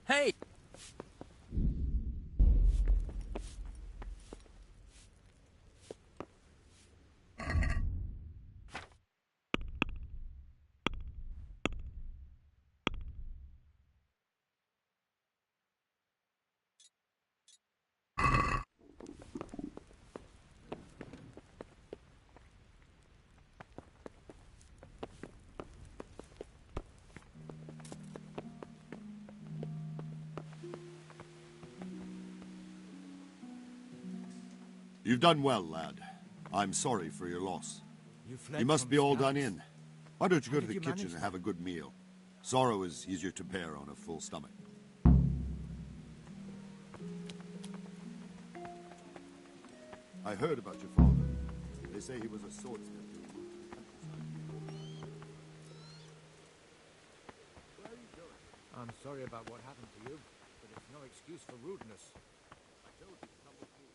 Hey! You've done well, lad. I'm sorry for your loss. You must be all done in. Why don't you go to the kitchen and have a good meal? Sorrow is easier to bear on a full stomach. I heard about your father. They say he was a swordsmith. I'm sorry about what happened to you, but it's no excuse for rudeness. I told you to come with me.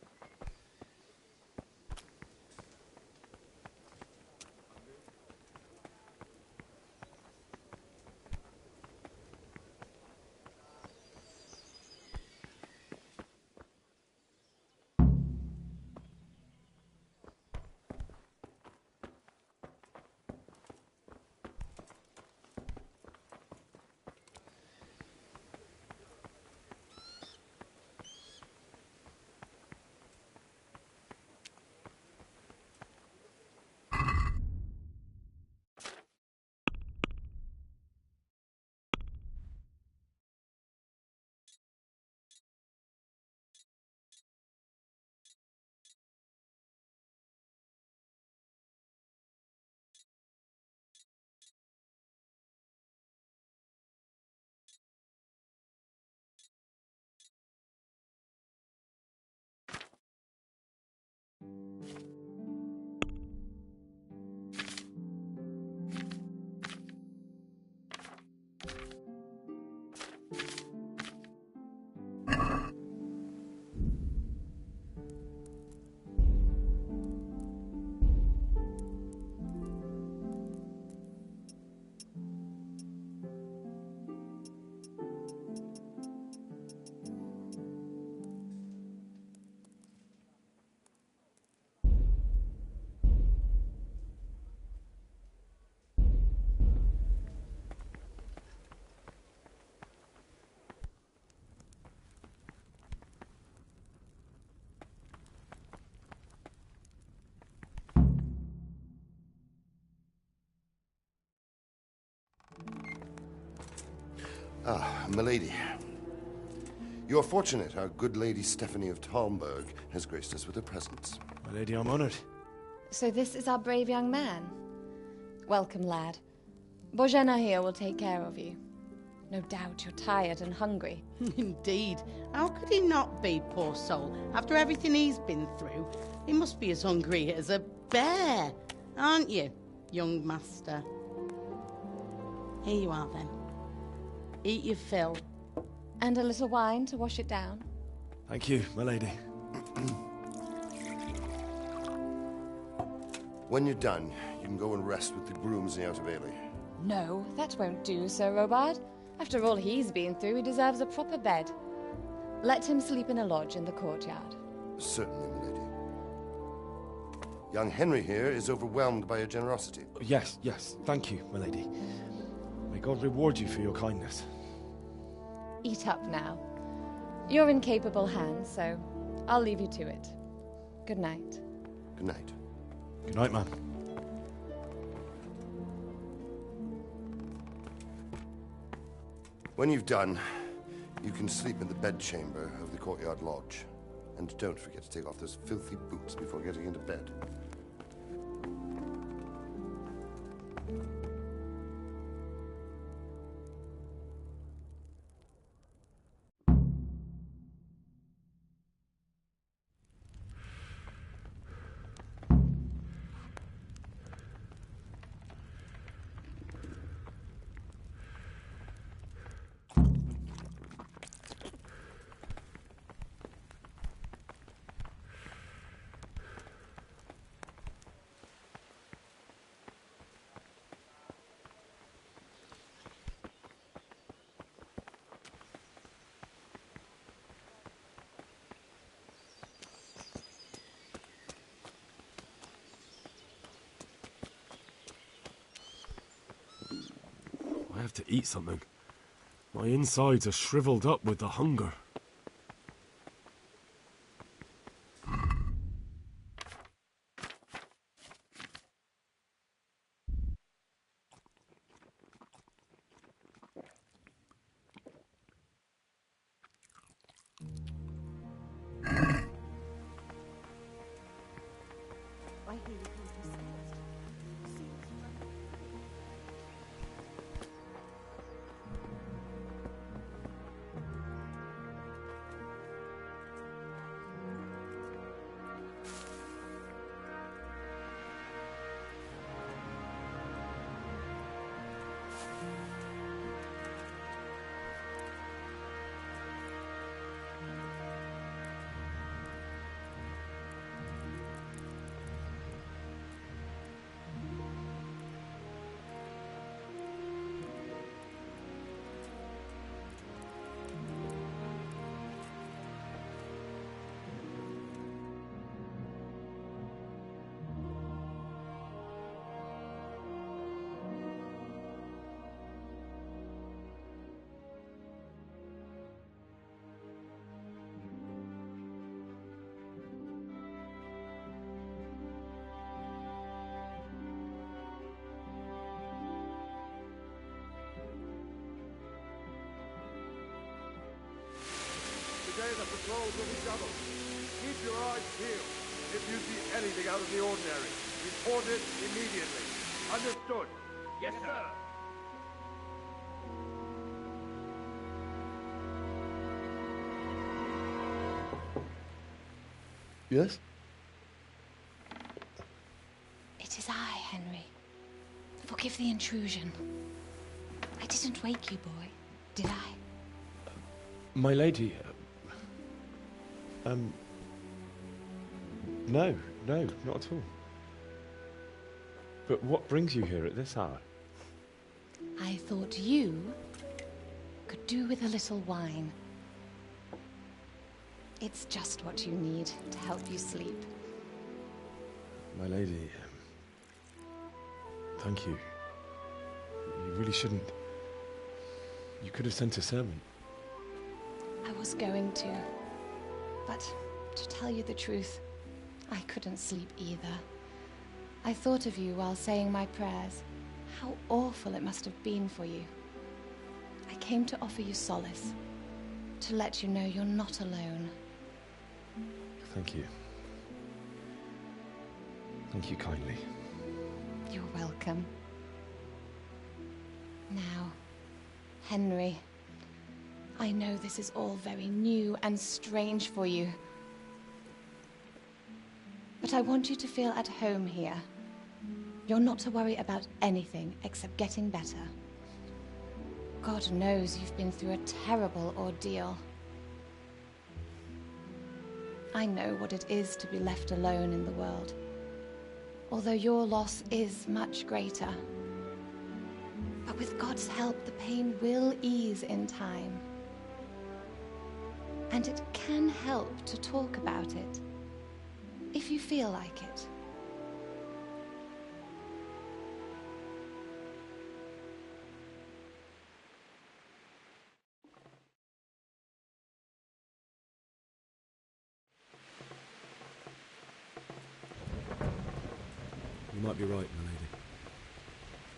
Ah, milady. You are fortunate our good lady Stephanie of Talmberg has graced us with her presence. My lady, I'm honored. So this is our brave young man. Welcome, lad. Bojena here will take care of you. No doubt you're tired and hungry. Indeed. How could he not be, poor soul? After everything he's been through, he must be as hungry as a bear, aren't you, young master? Here you are, then. Eat your fill. And a little wine to wash it down. Thank you, my lady. When you're done, you can go and rest with the grooms in the Outer Bailey. No, that won't do, Sir Robard. After all he's been through, he deserves a proper bed. Let him sleep in a lodge in the courtyard. Certainly, milady. Young Henry here is overwhelmed by your generosity. Yes, yes. Thank you, my lady. May God reward you for your kindness. Eat up now. You're in capable hands, so I'll leave you to it. Good night. Good night. Good night, man. When you've done, you can sleep in the bedchamber of the courtyard lodge. And don't forget to take off those filthy boots before getting into bed. have to eat something. My insides are shriveled up with the hunger. Today the patrols will be doubled. Keep your eyes peeled. If you see anything out of the ordinary, report it immediately. Understood? Yes, sir. Yes? It is I, Henry. Forgive the intrusion. I didn't wake you, boy, did I? My lady... No, not at all. But what brings you here at this hour? I thought you could do with a little wine. It's just what you need to help you sleep. My lady, thank you. You really shouldn't. You could have sent a servant. I was going to. But to tell you the truth, I couldn't sleep either. I thought of you while saying my prayers. How awful it must have been for you. I came to offer you solace, to let you know you're not alone. Thank you. Thank you kindly. You're welcome. Now, Henry, I know this is all very new and strange for you. But I want you to feel at home here. You're not to worry about anything except getting better. God knows you've been through a terrible ordeal. I know what it is to be left alone in the world, although your loss is much greater. But with God's help, the pain will ease in time. And it can help to talk about it, if you feel like it. You might be right, my lady.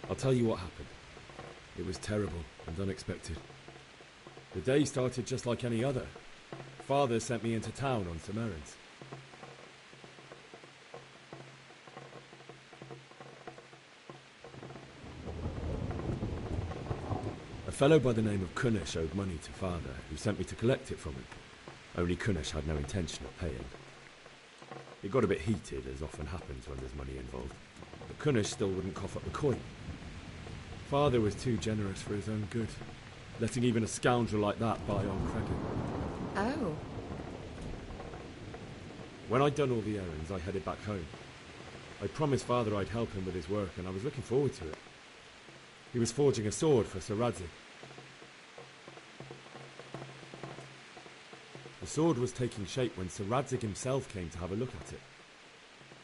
I'll tell you what happened. It was terrible and unexpected. The day started just like any other. Father sent me into town on some errands. A fellow by the name of Kunish owed money to Father, who sent me to collect it from him. Only Kunish had no intention of paying. It got a bit heated, as often happens when there's money involved, but Kunish still wouldn't cough up the coin. Father was too generous for his own good, letting even a scoundrel like that buy on credit. Oh. When I'd done all the errands, I headed back home. I promised Father I'd help him with his work, and I was looking forward to it. He was forging a sword for Sir Radzig. The sword was taking shape when Sir Radzig himself came to have a look at it.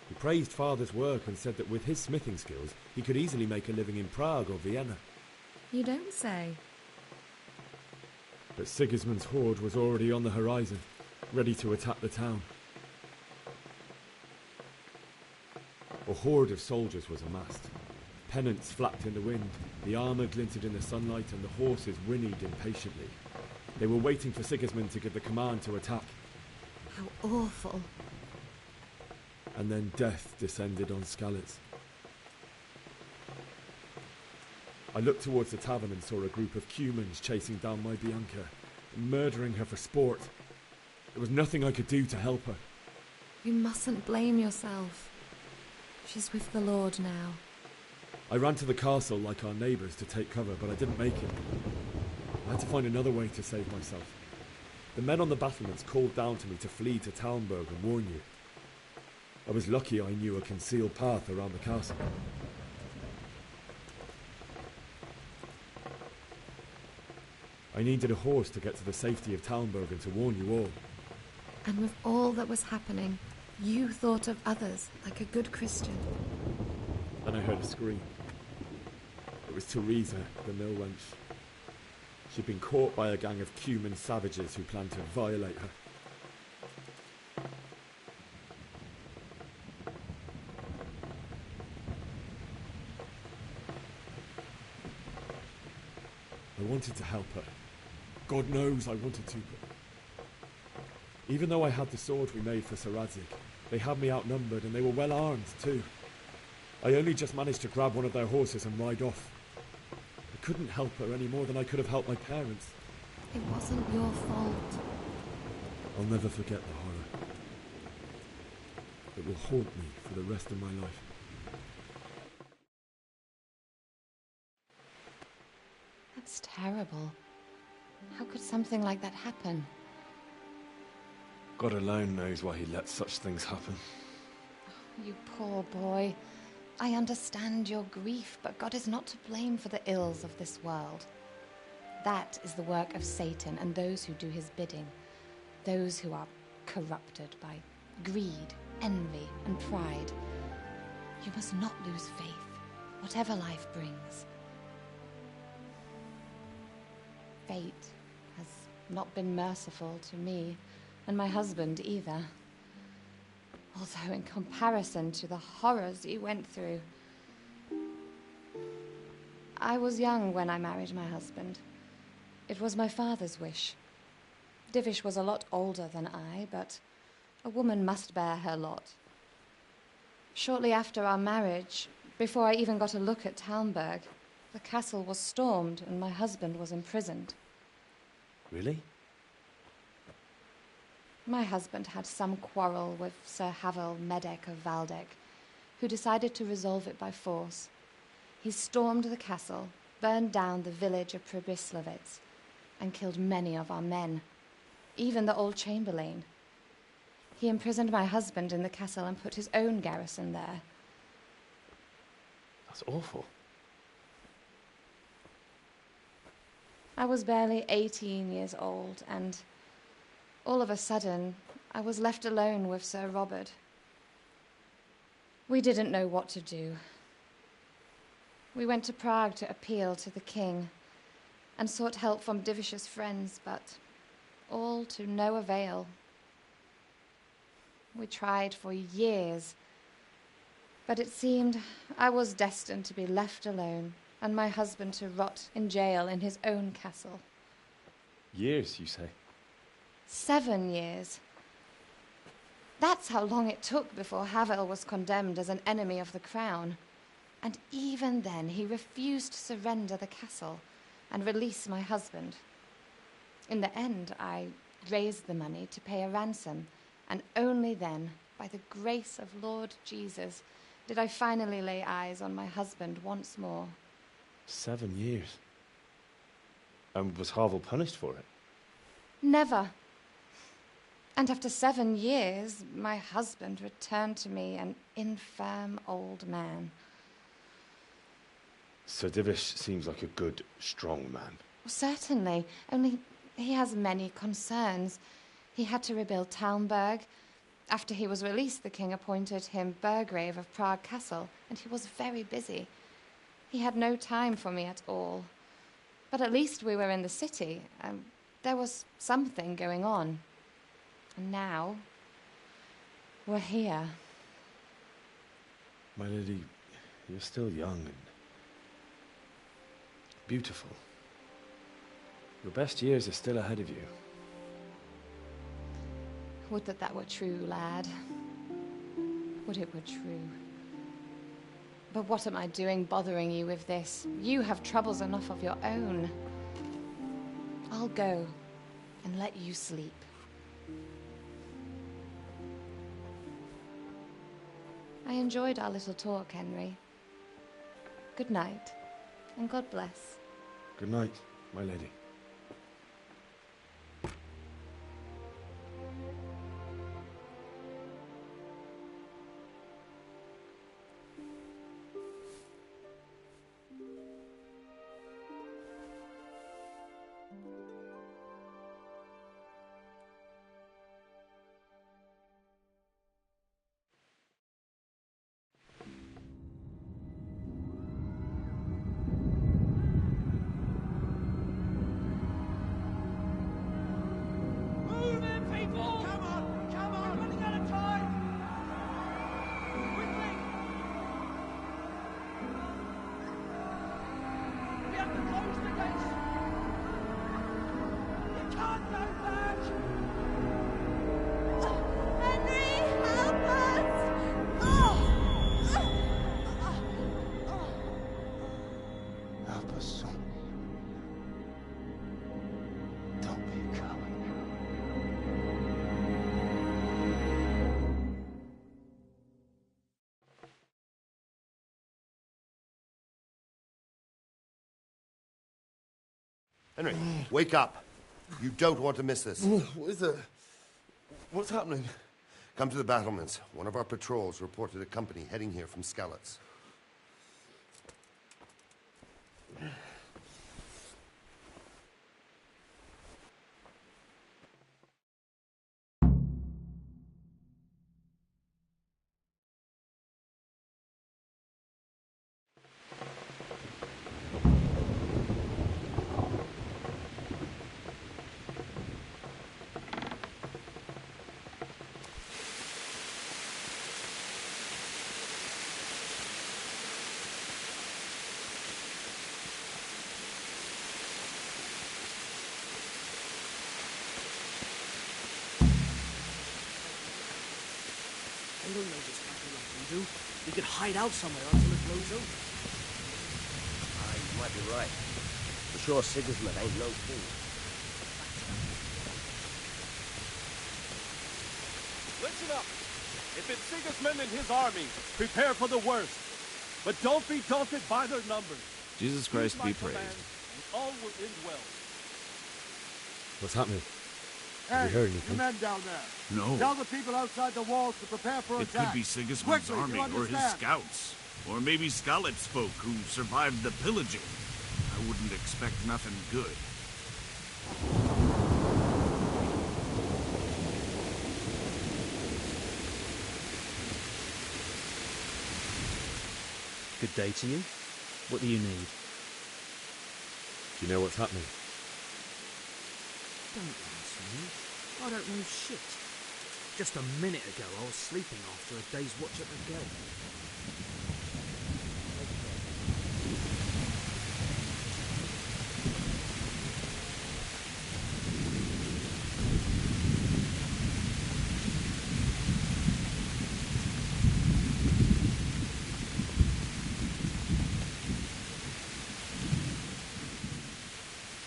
He praised Father's work and said that with his smithing skills, he could easily make a living in Prague or Vienna. You don't say. But Sigismund's horde was already on the horizon, ready to attack the town. A horde of soldiers was amassed. Pennants flapped in the wind, the armour glinted in the sunlight, and the horses whinnied impatiently. They were waiting for Sigismund to give the command to attack. How awful. And then death descended on Skalitz. I looked towards the tavern and saw a group of Cumans chasing down my Bianca, murdering her for sport. There was nothing I could do to help her. You mustn't blame yourself. She's with the Lord now. I ran to the castle like our neighbours to take cover, but I didn't make it. I had to find another way to save myself. The men on the battlements called down to me to flee to Talmberg and warn you. I was lucky I knew a concealed path around the castle. I needed a horse to get to the safety of Talmberg and to warn you all. And with all that was happening, you thought of others like a good Christian. Then I heard a scream. It was Teresa, the mill wench. She'd been caught by a gang of Cuman savages who planned to violate her. I wanted to help her. God knows I wanted to, but... Even though I had the sword we made for Sir Radzik, they had me outnumbered and they were well armed too. I only just managed to grab one of their horses and ride off. I couldn't help her any more than I could have helped my parents. It wasn't your fault. I'll never forget the horror. It will haunt me for the rest of my life. That's terrible. How could something like that happen? God alone knows why he lets such things happen. Oh, you poor boy. I understand your grief, but God is not to blame for the ills of this world. That is the work of Satan and those who do his bidding. Those who are corrupted by greed, envy, and pride. You must not lose faith, whatever life brings. Fate has not been merciful to me, and my husband either. Although in comparison to the horrors you went through. I was young when I married my husband. It was my father's wish. Divish was a lot older than I, but a woman must bear her lot. Shortly after our marriage, before I even got a look at Talmberg, the castle was stormed and my husband was imprisoned. Really? My husband had some quarrel with Sir Havel Medek of Valdek, who decided to resolve it by force. He stormed the castle, burned down the village of Pribyslavitz, and killed many of our men, even the old chamberlain. He imprisoned my husband in the castle and put his own garrison there. That's awful. I was barely 18 years old, and all of a sudden, I was left alone with Sir Robert. We didn't know what to do. We went to Prague to appeal to the king and sought help from Divish's friends, but all to no avail. We tried for years, but it seemed I was destined to be left alone and my husband to rot in jail in his own castle. Years, you say? 7 years. That's how long it took before Havel was condemned as an enemy of the crown. And even then he refused to surrender the castle and release my husband. In the end, I raised the money to pay a ransom, and only then, by the grace of Lord Jesus, did I finally lay eyes on my husband once more. 7 years? And was Havel punished for it? Never. And after 7 years, my husband returned to me an infirm old man. Sir Divish seems like a good, strong man. Certainly, only he has many concerns. He had to rebuild Talmberg. After he was released, the king appointed him Burgrave of Prague Castle, and he was very busy. He had no time for me at all. But at least we were in the city. There was something going on. And now, we're here. My lady, you're still young and beautiful. Your best years are still ahead of you. Would that that were true, lad. Would it were true. But what am I doing bothering you with this? You have troubles enough of your own. I'll go and let you sleep. I enjoyed our little talk, Henry. Good night, and God bless. Good night, my lady. Henry, wake up. You don't want to miss this. What is it? What's happening? Come to the battlements. One of our patrols reported a company heading here from Skalitz. They don't know this country like we do. We could hide out somewhere until it blows over. You might be right. For sure, Sigismund ain't no fool. Listen up. If it's Sigismund and his army, prepare for the worst. But don't be daunted by their numbers. Jesus Christ be praised. And all will end well. What's happening? Hey, Have you heard anything? the men down there. No. Tell the people outside the walls to prepare for It attack. could be Sigismund's Quickly, army you or his understand? scouts. Or maybe Skalitz folk who survived the pillaging. I wouldn't expect nothing good. Good day to you. What do you need? Do you know what's happening? Don't answer me. I don't know shit. Just a minute ago, I was sleeping after a day's watch at the gate.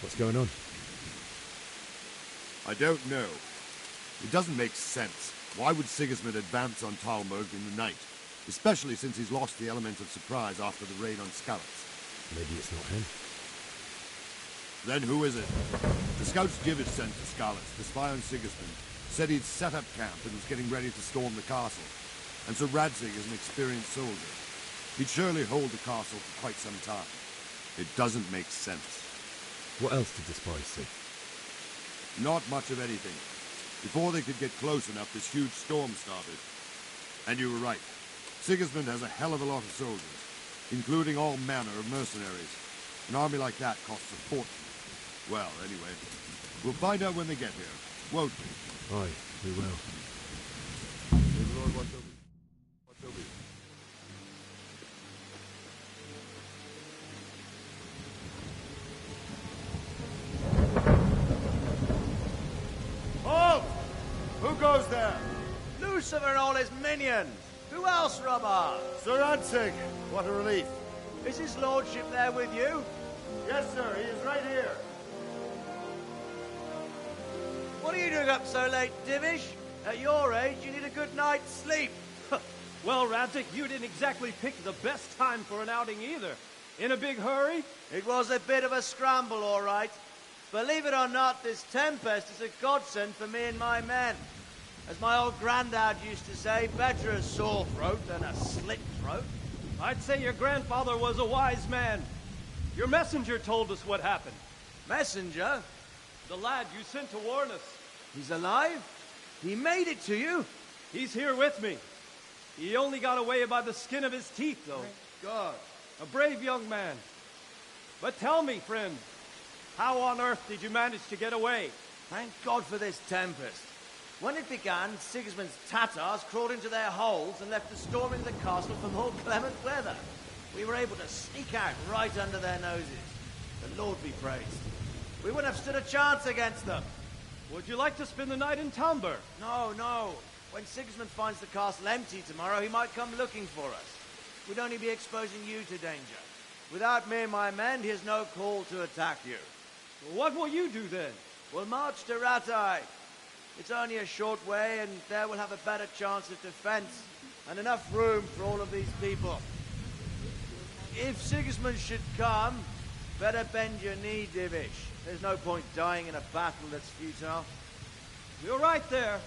What's going on? I don't know. It doesn't make sense. Why would Sigismund advance on Talmberg in the night? Especially since he's lost the element of surprise after the raid on Skalitz. Maybe it's not him. Then who is it? The scouts Jivis sent to Skalitz to spy on Sigismund said he'd set up camp and was getting ready to storm the castle. And so Radzig is an experienced soldier. He'd surely hold the castle for quite some time. It doesn't make sense. What else did the spies see? Not much of anything. Before they could get close enough, this huge storm started. And you were right. Sigismund has a hell of a lot of soldiers, including all manner of mercenaries. An army like that costs a fortune. Well, anyway, we'll find out when they get here, won't we? Aye, we will. May the Lord watch over you. Watch over you. Halt! Who goes there? Lucifer and all his minions. Who else, Robber? Sir Ansig. What a relief. Is his lordship there with you? Yes, sir. He is right here. What are you doing up so late, Divish? At your age, you need a good night's sleep. Well, Radzik, you didn't exactly pick the best time for an outing either. In a big hurry? It was a bit of a scramble, all right. Believe it or not, this tempest is a godsend for me and my men. As my old granddad used to say, better a sore throat than a slit throat. I'd say your grandfather was a wise man. Your messenger told us what happened. Messenger? The lad you sent to warn us. He's alive? He made it to you? He's here with me. He only got away by the skin of his teeth, though. Thank God. A brave young man. But tell me, friend, how on earth did you manage to get away? Thank God for this tempest. When it began, Sigismund's Tatars crawled into their holes and left us storming the castle for more clement weather. We were able to sneak out right under their noses. The Lord be praised. We wouldn't have stood a chance against them. Would you like to spend the night in Talmberg? No, no. When Sigismund finds the castle empty tomorrow, he might come looking for us. We'd only be exposing you to danger. Without me and my men, he has no call to attack you. What will you do then? We'll march to Ratai. It's only a short way, and there we'll have a better chance of defense and enough room for all of these people. If Sigismund should come, better bend your knee, Divish. There's no point dying in a battle that's futile. You're right there.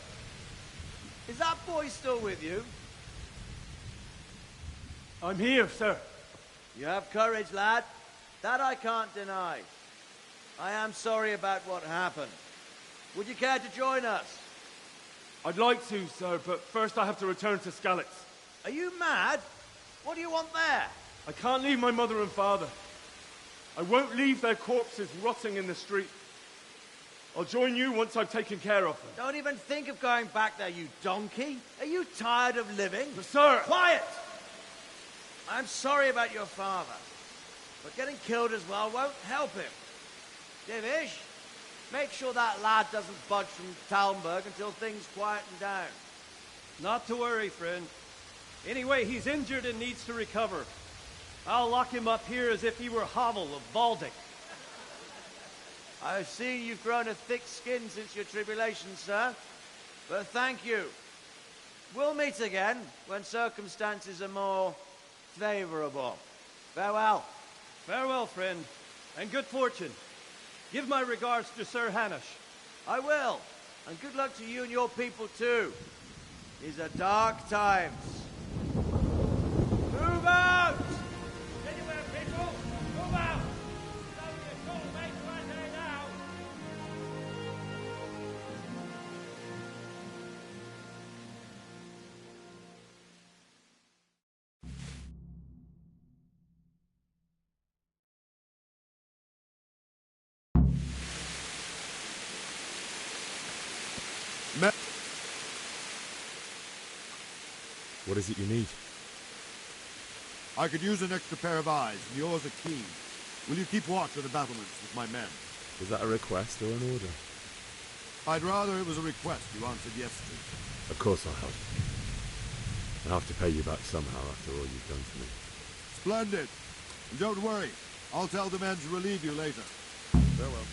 Is that boy still with you? I'm here, sir. You have courage, lad. That I can't deny. I am sorry about what happened. Would you care to join us? I'd like to, sir, but first I have to return to Skalitz. Are you mad? What do you want there? I can't leave my mother and father. I won't leave their corpses rotting in the street. I'll join you once I've taken care of them. Don't even think of going back there, you donkey. Are you tired of living? But, sir! Quiet! I'm sorry about your father, but getting killed as well won't help him. Divish, make sure that lad doesn't budge from Talmberg until things quieten down. Not to worry, friend. Anyway, he's injured and needs to recover. I'll lock him up here as if he were Havel of Baldic. I've seen you've grown a thick skin since your tribulation, sir. But thank you. We'll meet again when circumstances are more favorable. Farewell. Farewell, friend, and good fortune. Give my regards to Sir Hanush. I will. And good luck to you and your people, too. These are dark times. Move out! Anywhere, people! Move out! It's only a short way to Ratai now! What is it you need? I could use an extra pair of eyes, and yours are keen. Will you keep watch on the battlements with my men? Is that a request or an order? I'd rather it was a request you answered yes to. Of course I'll help. I'll have to pay you back somehow after all you've done for me. Splendid. And don't worry. I'll tell the men to relieve you later. Farewell.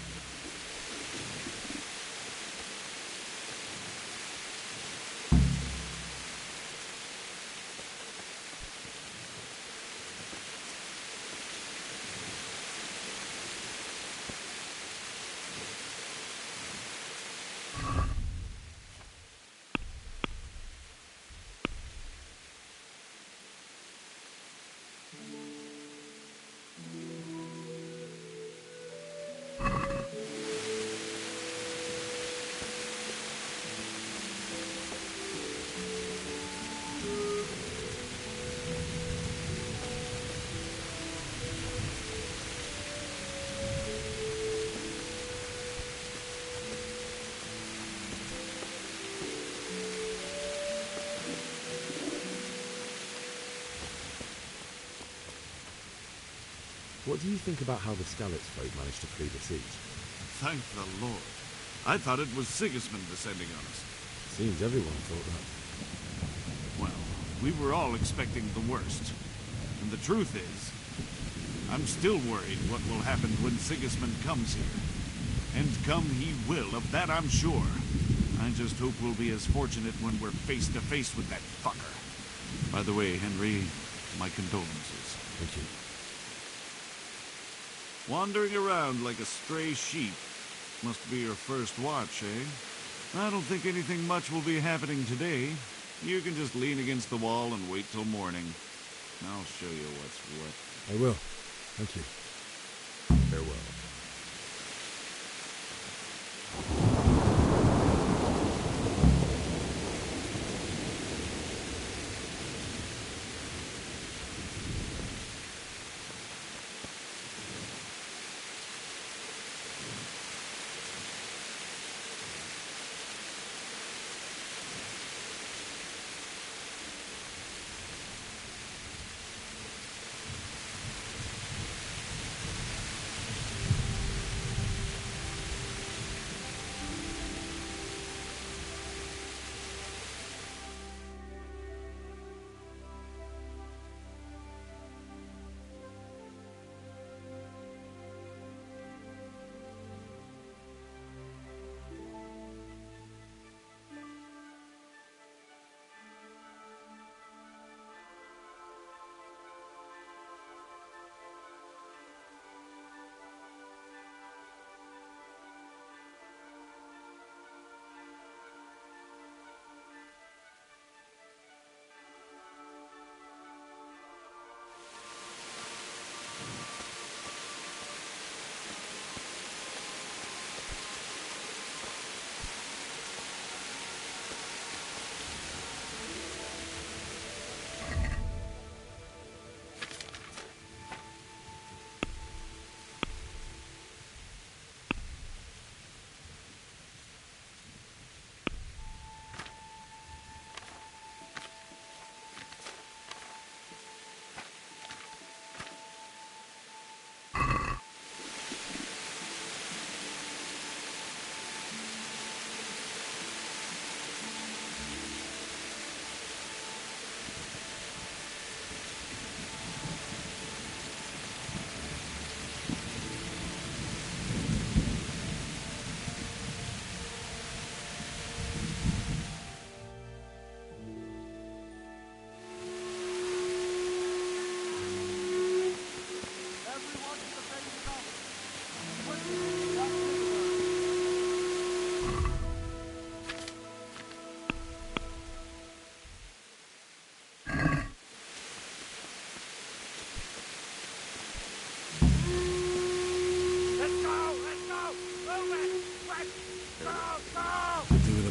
What do you think about how the Skalitz folk managed to flee the siege? Thank the Lord. I thought it was Sigismund descending on us. Seems everyone thought that. Well, we were all expecting the worst. And the truth is, I'm still worried what will happen when Sigismund comes here. And come he will, of that I'm sure. I just hope we'll be as fortunate when we're face to face with that fucker. By the way, Henry, my condolences. Thank you. Wandering around like a stray sheep. Must be your first watch, eh? I don't think anything much will be happening today. You can just lean against the wall and wait till morning. I'll show you what's what. I will. Thank you. Farewell.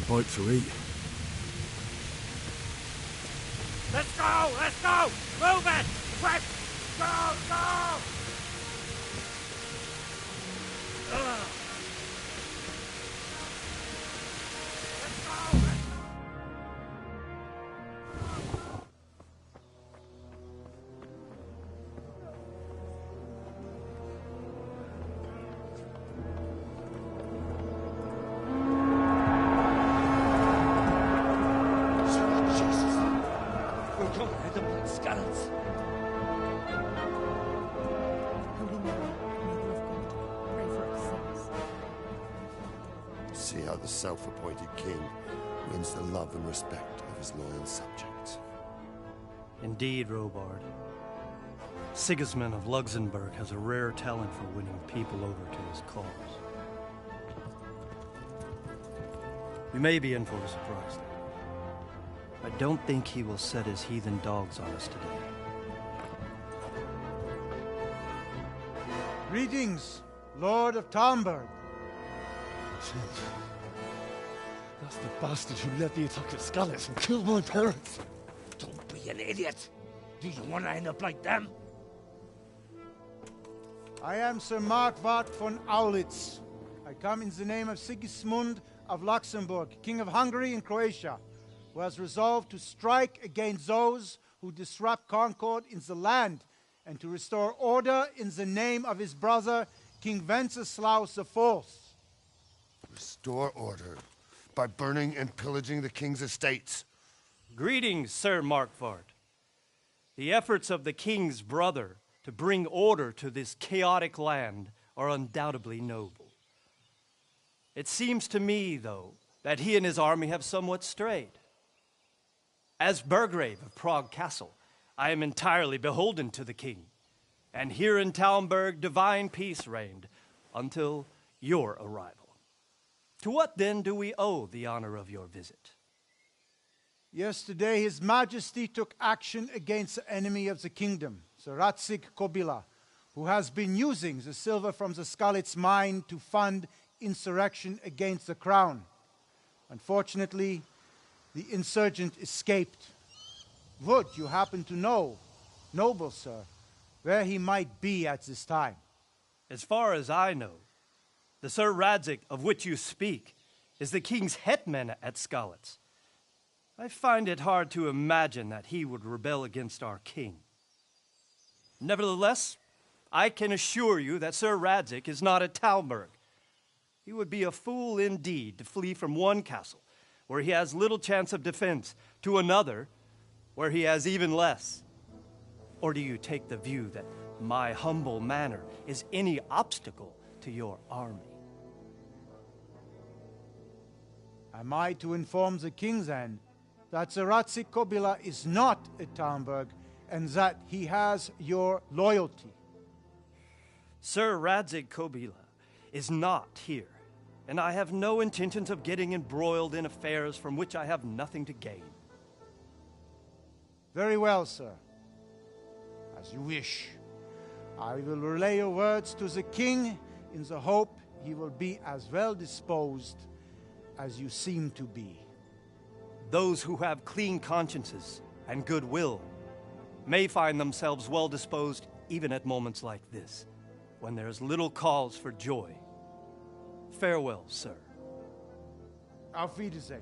Bite to eat. Let's go! Let's go! Move it! Quick! Go! Go! Ugh. Let's go! See how the self-appointed king wins the love and respect of his loyal subjects. Indeed, Robard. Sigismund of Luxembourg has a rare talent for winning people over to his cause. We may be in for a surprise, though. I don't think he will set his heathen dogs on us today. Greetings, Lord of Talmberg. That's the bastard who led the attack at Skalitz and killed my parents. Don't be an idiot. Do you want to end up like them? I am Sir Markwart von Aulitz. I come in the name of Sigismund of Luxembourg, King of Hungary and Croatia, who has resolved to strike against those who disrupt concord in the land and to restore order in the name of his brother, King Wenceslaus IV. Restore order by burning and pillaging the king's estates. Greetings, Sir Markvart. The efforts of the king's brother to bring order to this chaotic land are undoubtedly noble. It seems to me, though, that he and his army have somewhat strayed. As Burgrave of Prague Castle, I am entirely beholden to the king, and here in Talmberg divine peace reigned until your arrival. To what then do we owe the honor of your visit? Yesterday, His Majesty took action against the enemy of the kingdom, the Ratsig Kobila, who has been using the silver from the Skalitz mine to fund insurrection against the crown. Unfortunately, the insurgent escaped. Would you happen to know, noble sir, where he might be at this time? As far as I know, the Sir Radzik of which you speak is the king's hetman at Skalitz. I find it hard to imagine that he would rebel against our king. Nevertheless, I can assure you that Sir Radzik is not at Talmberg. He would be a fool indeed to flee from one castle, where he has little chance of defense, to another, where he has even less. Or do you take the view that my humble manner is any obstacle to your army? Am I to inform the king then that the Ratsik Kobila is not at Talmberg and that he has your loyalty? Sir Radzik Kobila is not here, and I have no intentions of getting embroiled in affairs from which I have nothing to gain. Very well, sir. As you wish. I will relay your words to the king in the hope he will be as well disposed as you seem to be. Those who have clean consciences and goodwill may find themselves well disposed even at moments like this, when there is little cause for joy. Farewell, sir. Auf Wiedersehen.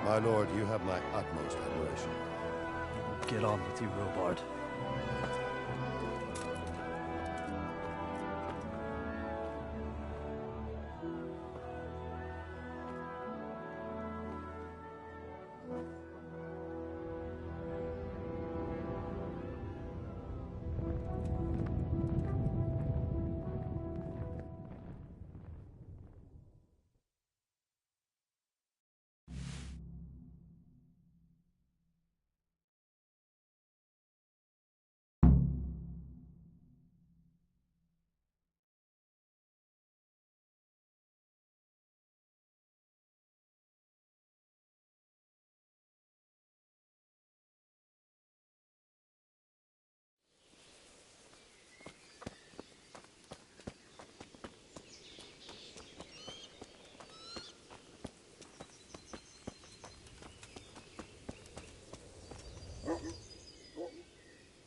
My lord, you have my utmost admiration. Get on with you, Robard.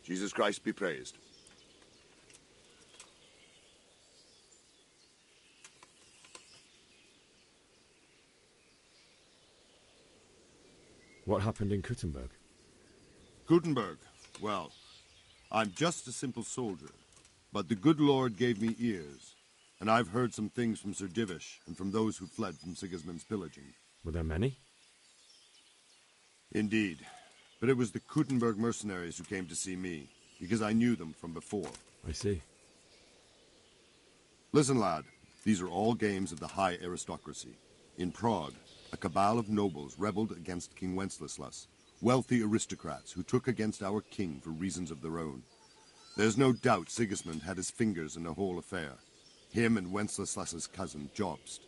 Jesus Christ be praised. What happened in Kuttenberg? Gutenberg. Well, I'm just a simple soldier, but the good Lord gave me ears, and I've heard some things from Sir Divish and from those who fled from Sigismund's pillaging. Were there many? Indeed. But it was the Kuttenberg mercenaries who came to see me, because I knew them from before. I see. Listen, lad, these are all games of the high aristocracy. In Prague, a cabal of nobles rebelled against King Wenceslas, wealthy aristocrats who took against our king for reasons of their own. There's no doubt Sigismund had his fingers in the whole affair. Him and Wenceslas's cousin, Jobst.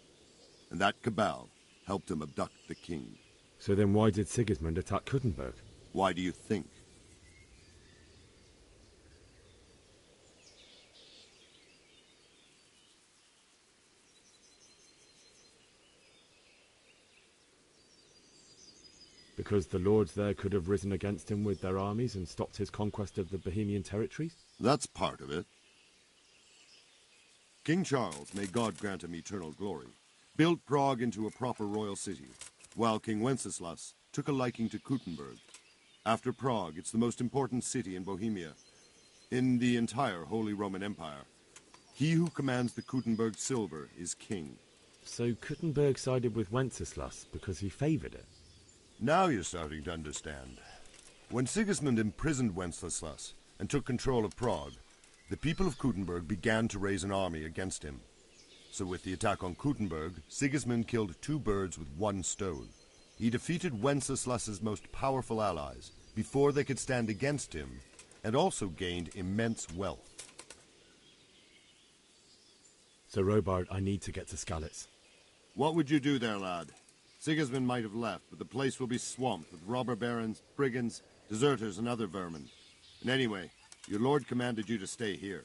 And that cabal helped him abduct the king. So then why did Sigismund attack Kuttenberg? Why do you think? Because the lords there could have risen against him with their armies and stopped his conquest of the Bohemian territories? That's part of it. King Charles, may God grant him eternal glory, built Prague into a proper royal city, while King Wenceslas took a liking to Kuttenberg. After Prague, it's the most important city in Bohemia, in the entire Holy Roman Empire. He who commands the Kuttenberg silver is king. So Kuttenberg sided with Wenceslas because he favoured it? Now you're starting to understand. When Sigismund imprisoned Wenceslas and took control of Prague, the people of Kuttenberg began to raise an army against him. So with the attack on Kuttenberg, Sigismund killed 2 birds with 1 stone. He defeated Wenceslas's most powerful allies before they could stand against him, and also gained immense wealth. So Robard, I need to get to Skalitz. What would you do there, lad? Sigismund might have left, but the place will be swamped with robber barons, brigands, deserters, and other vermin. And anyway, your lord commanded you to stay here.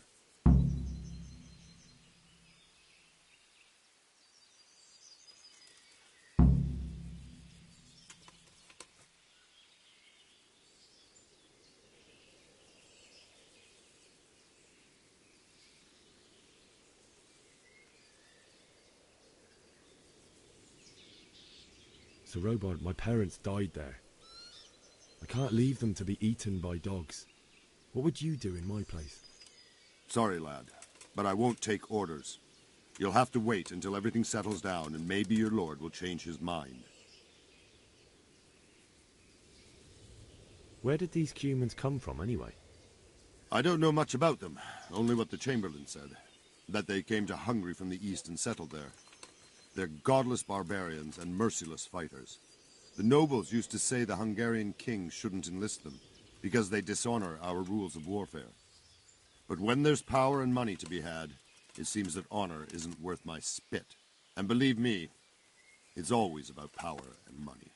So Robard, my parents died there. I can't leave them to be eaten by dogs. What would you do in my place? Sorry, lad, but I won't take orders. You'll have to wait until everything settles down, and maybe your lord will change his mind. Where did these humans come from, anyway? I don't know much about them, only what the Chamberlain said. That they came to Hungary from the east and settled there. They're godless barbarians and merciless fighters. The nobles used to say the Hungarian king shouldn't enlist them, because they dishonor our rules of warfare. But when there's power and money to be had, it seems that honor isn't worth my spit. And believe me, it's always about power and money.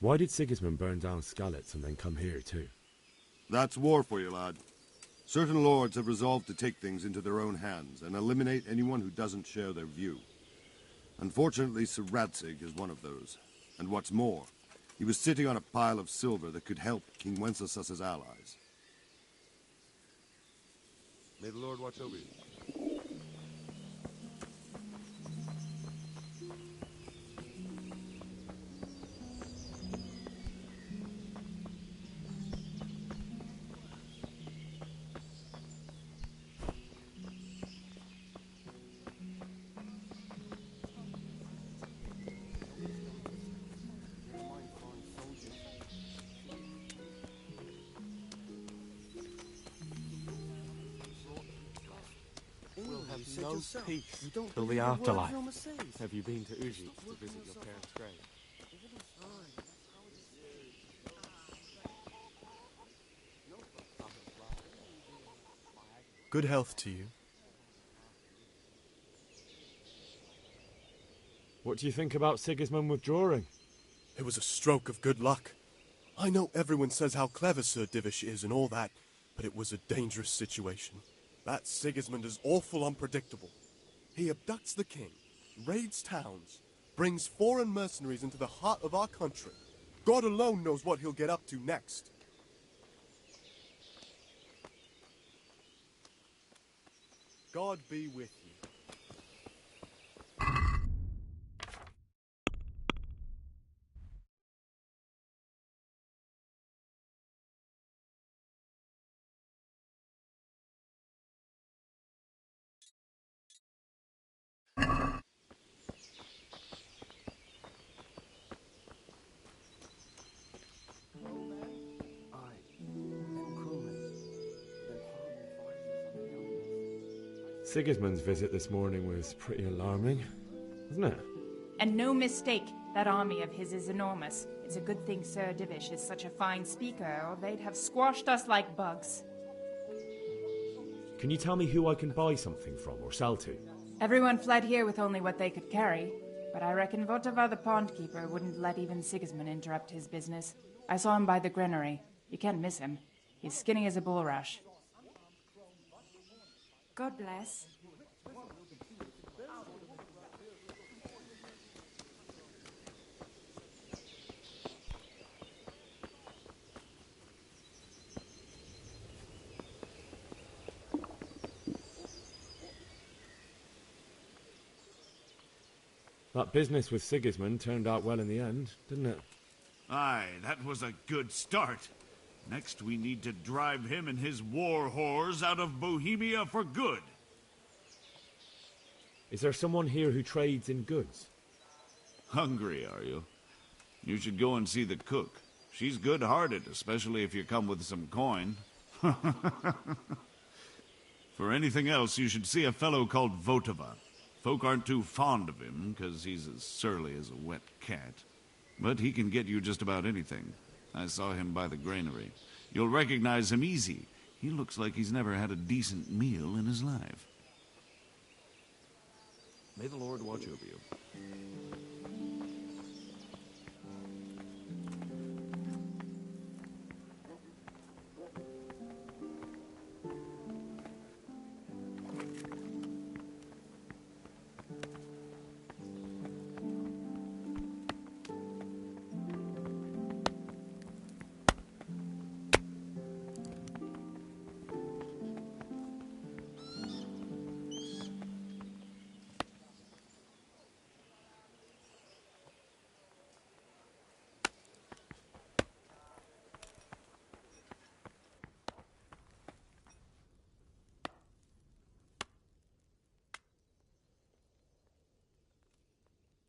Why did Sigismund burn down Skalitz and then come here too? That's war for you, lad. Certain lords have resolved to take things into their own hands and eliminate anyone who doesn't share their view. Unfortunately, Sir Radzig is one of those. And what's more, he was sitting on a pile of silver that could help King Wenceslas's allies. May the Lord watch over you. No peace till the afterlife. Have you been to Uji to visit your parents' grave? Good health to you. What do you think about Sigismund withdrawing? It was a stroke of good luck. I know everyone says how clever Sir Divish is and all that, but it was a dangerous situation. That Sigismund is awful unpredictable. He abducts the king, raids towns, brings foreign mercenaries into the heart of our country. God alone knows what he'll get up to next. God be with you. Sigismund's visit this morning was pretty alarming, wasn't it? And no mistake, that army of his is enormous. It's a good thing Sir Divish is such a fine speaker, or they'd have squashed us like bugs. Can you tell me who I can buy something from or sell to? Everyone fled here with only what they could carry, but I reckon Votava the pondkeeper wouldn't let even Sigismund interrupt his business. I saw him by the granary. You can't miss him. He's skinny as a bulrush. God bless. That business with Sigismund turned out well in the end, didn't it? Aye, that was a good start. Next, we need to drive him and his war whores out of Bohemia for good. Is there someone here who trades in goods? Hungry, are you? You should go and see the cook. She's good-hearted, especially if you come with some coin. For anything else, you should see a fellow called Votava. Folk aren't too fond of him, because he's as surly as a wet cat. But he can get you just about anything. I saw him by the granary. You'll recognize him easy. He looks like he's never had a decent meal in his life. May the Lord watch over you.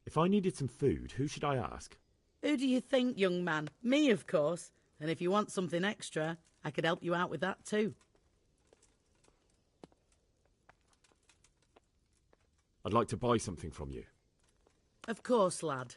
If I needed some food, who should I ask? Who do you think, young man? Me, of course. And if you want something extra, I could help you out with that too. I'd like to buy something from you. Of course, lad.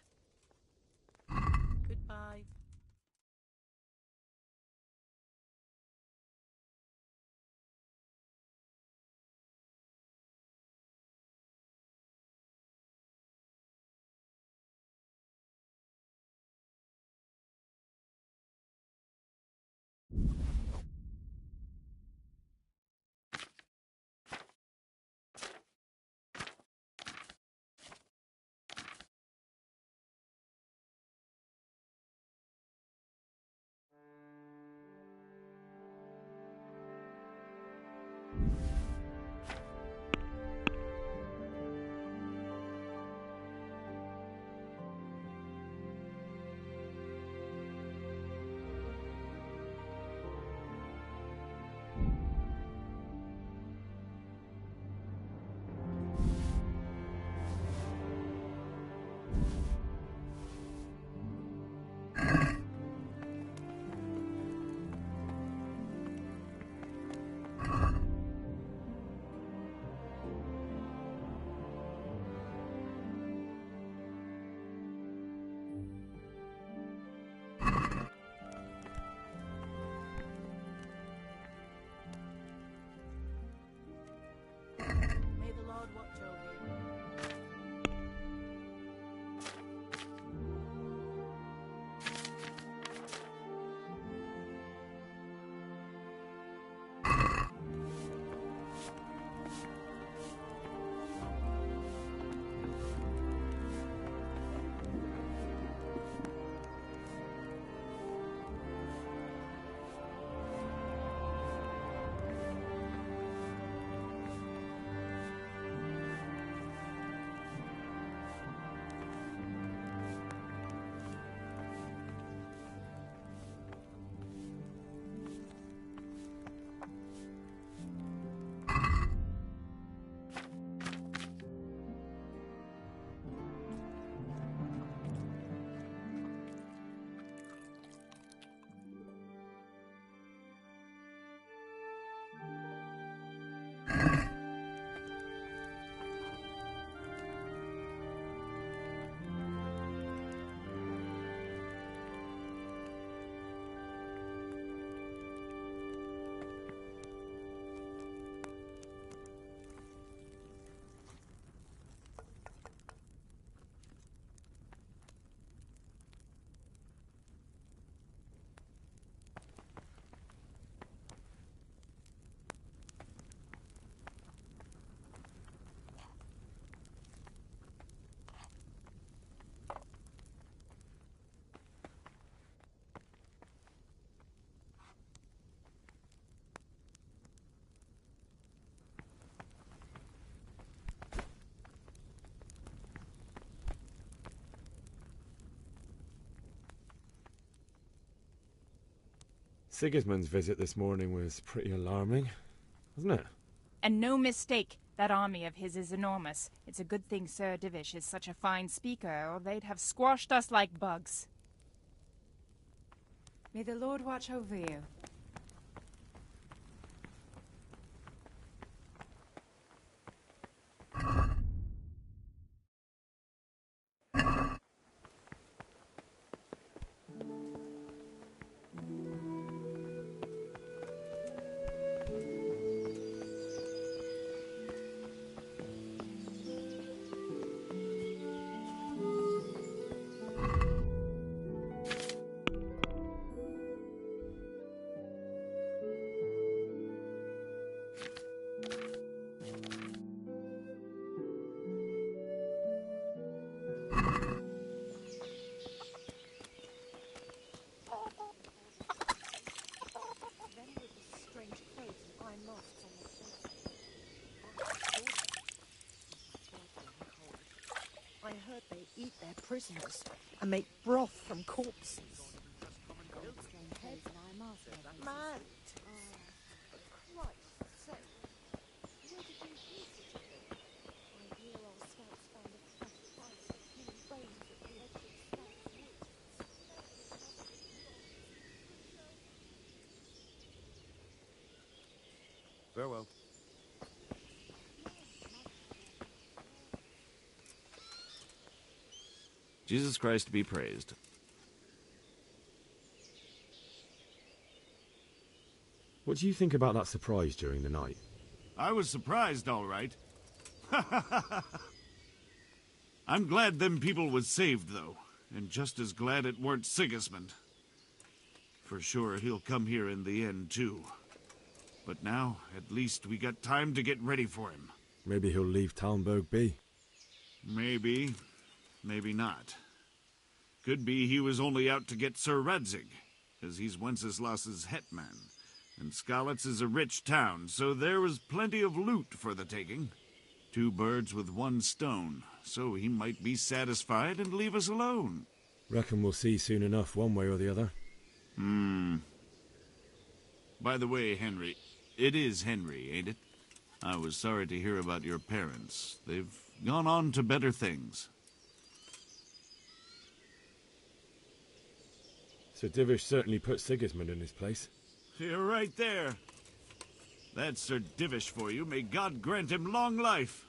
Sigismund's visit this morning was pretty alarming, wasn't it? And no mistake, that army of his is enormous. It's a good thing Sir Divish is such a fine speaker, or they'd have squashed us like bugs. May the Lord watch over you. I heard they eat their prisoners and make broth from corpses. Man! For Christ's sake. Where did you hear such a thing? I hear our scouts found a fresh price of human bones at the edge of Scout's Wood. Farewell. Jesus Christ be praised. What do you think about that surprise during the night? I was surprised, all right. I'm glad them people was saved, though, and just as glad it weren't Sigismund. For sure, he'll come here in the end, too. But now, at least we got time to get ready for him. Maybe he'll leave Talmberg be. Maybe. Maybe not. Could be he was only out to get Sir Radzig, as he's Wenceslas's hetman. And Skalitz is a rich town, so there was plenty of loot for the taking. 2 birds with 1 stone, so he might be satisfied and leave us alone. Reckon we'll see soon enough, one way or the other. By the way, Henry, it is Henry, ain't it? I was sorry to hear about your parents. They've gone on to better things. Sir Divish certainly put Sigismund in his place. You're right there. That's Sir Divish for you. May God grant him long life.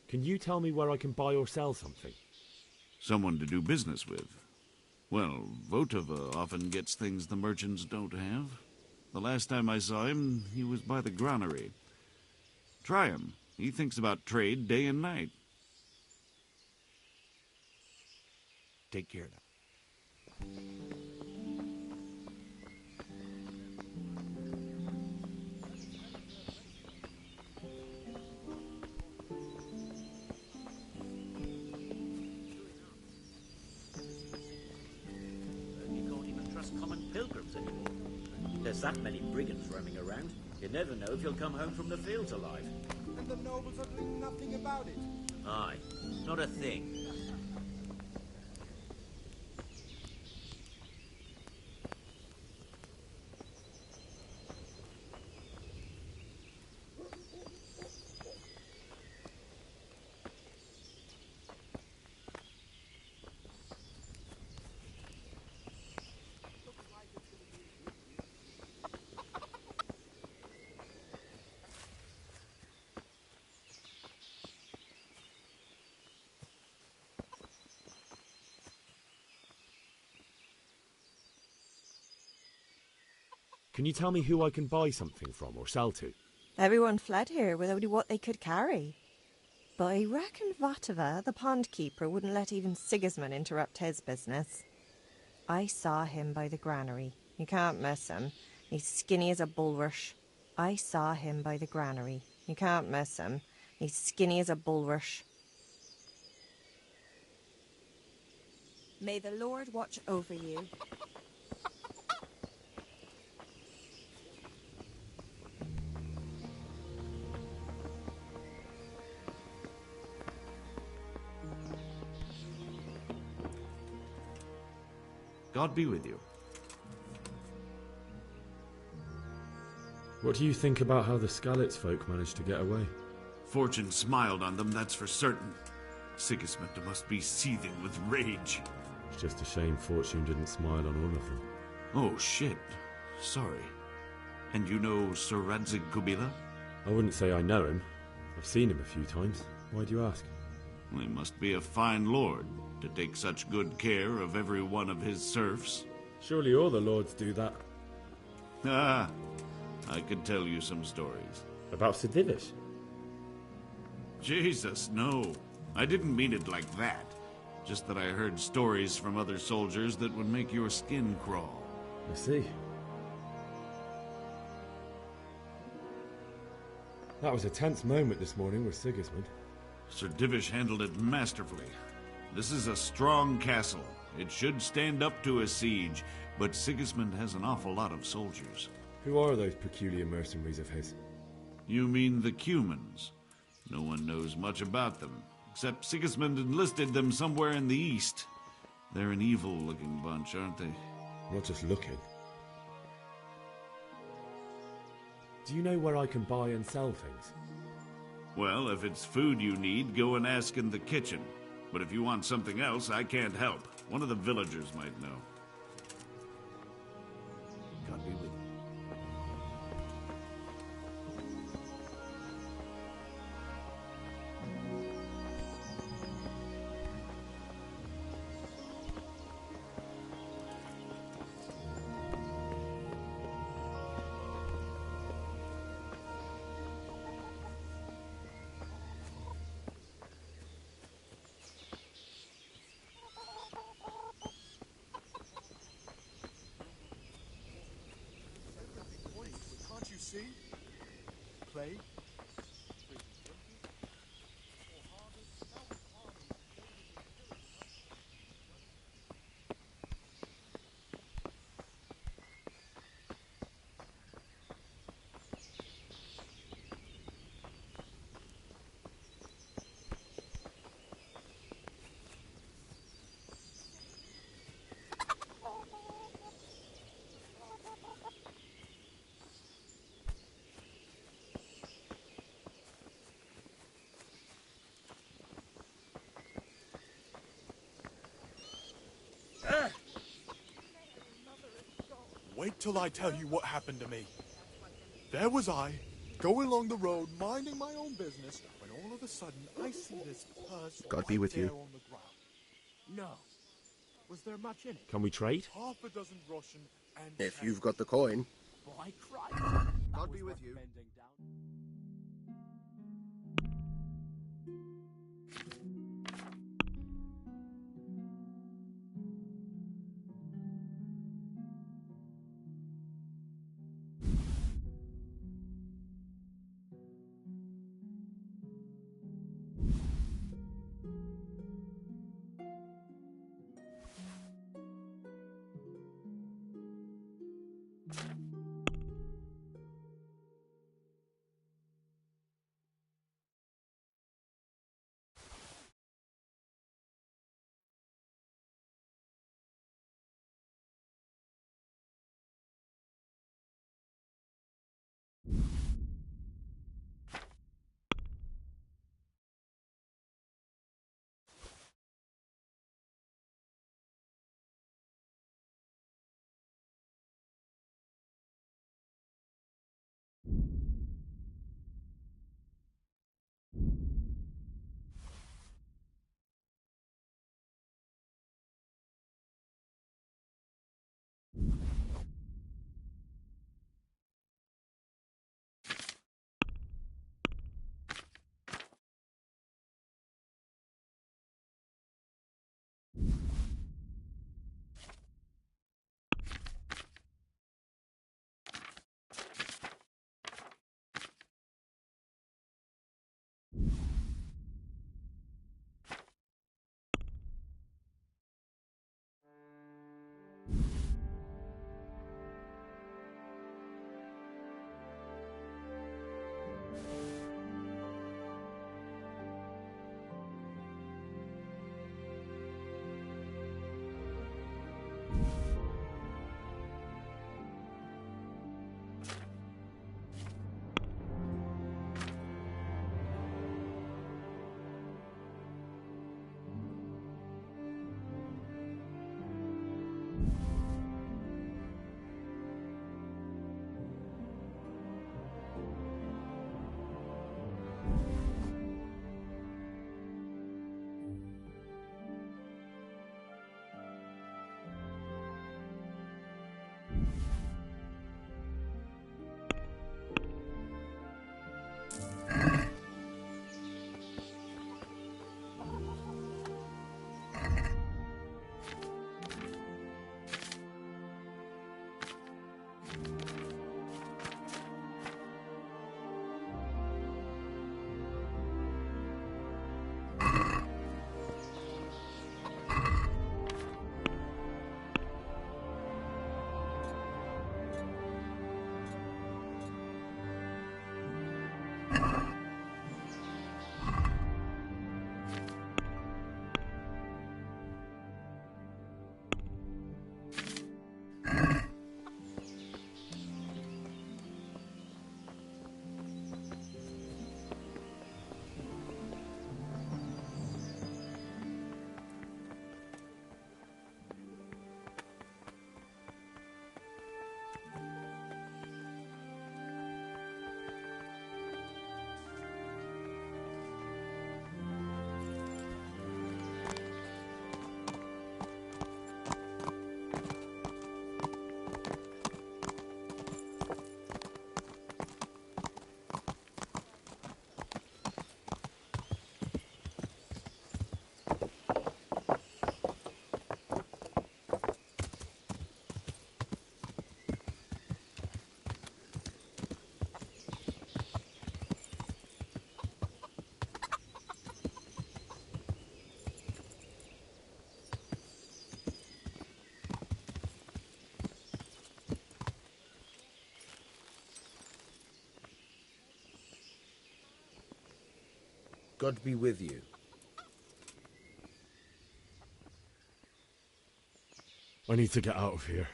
Can you tell me where I can buy or sell something? Someone to do business with. Well, Votava often gets things the merchants don't have. The last time I saw him, he was by the granary. Try him. He thinks about trade day and night. Take care now. You can't even trust common pilgrims anymore. There's that many brigands roaming around. You never know if you'll come home from the fields alive. And the nobles are doing nothing about it. Aye, not a thing. Can you tell me who I can buy something from or sell to? Everyone fled here with only what they could carry. But I reckon Vatava, the pond keeper, wouldn't let even Sigismund interrupt his business. I saw him by the granary. You can't miss him. He's skinny as a bulrush. I saw him by the granary. You can't miss him. He's skinny as a bulrush. May the Lord watch over you. God be with you. What do you think about how the Skalitz folk managed to get away? Fortune smiled on them, that's for certain. Sigismund must be seething with rage. It's just a shame Fortune didn't smile on all of them. Oh, shit. Sorry. And you know Sir Radzig Kobyla? I wouldn't say I know him. I've seen him a few times. Why do you ask? He must be a fine lord to take such good care of every one of his serfs. Surely all the lords do that. Ah, I could tell you some stories. About Sir Divish? Jesus, no. I didn't mean it like that. Just that I heard stories from other soldiers that would make your skin crawl. I see. That was a tense moment this morning with Sigismund. Sir Divish handled it masterfully. This is a strong castle. It should stand up to a siege, but Sigismund has an awful lot of soldiers. Who are those peculiar mercenaries of his? You mean the Cumans? No one knows much about them, except Sigismund enlisted them somewhere in the east. They're an evil-looking bunch, aren't they? Not just looking. Do you know where I can buy and sell things? Well, if it's food you need, go and ask in the kitchen. But if you want something else, I can't help. One of the villagers might know. God be with you. See? Plague? Wait till I tell you what happened to me. There was I, going along the road, minding my own business, when all of a sudden I see this purse God be with you. on the ground. No. Was there much in it? Can we trade? Half a dozen Russian and... If you've got the coin. By Christ. God be with you. God be with you. I need to get out of here.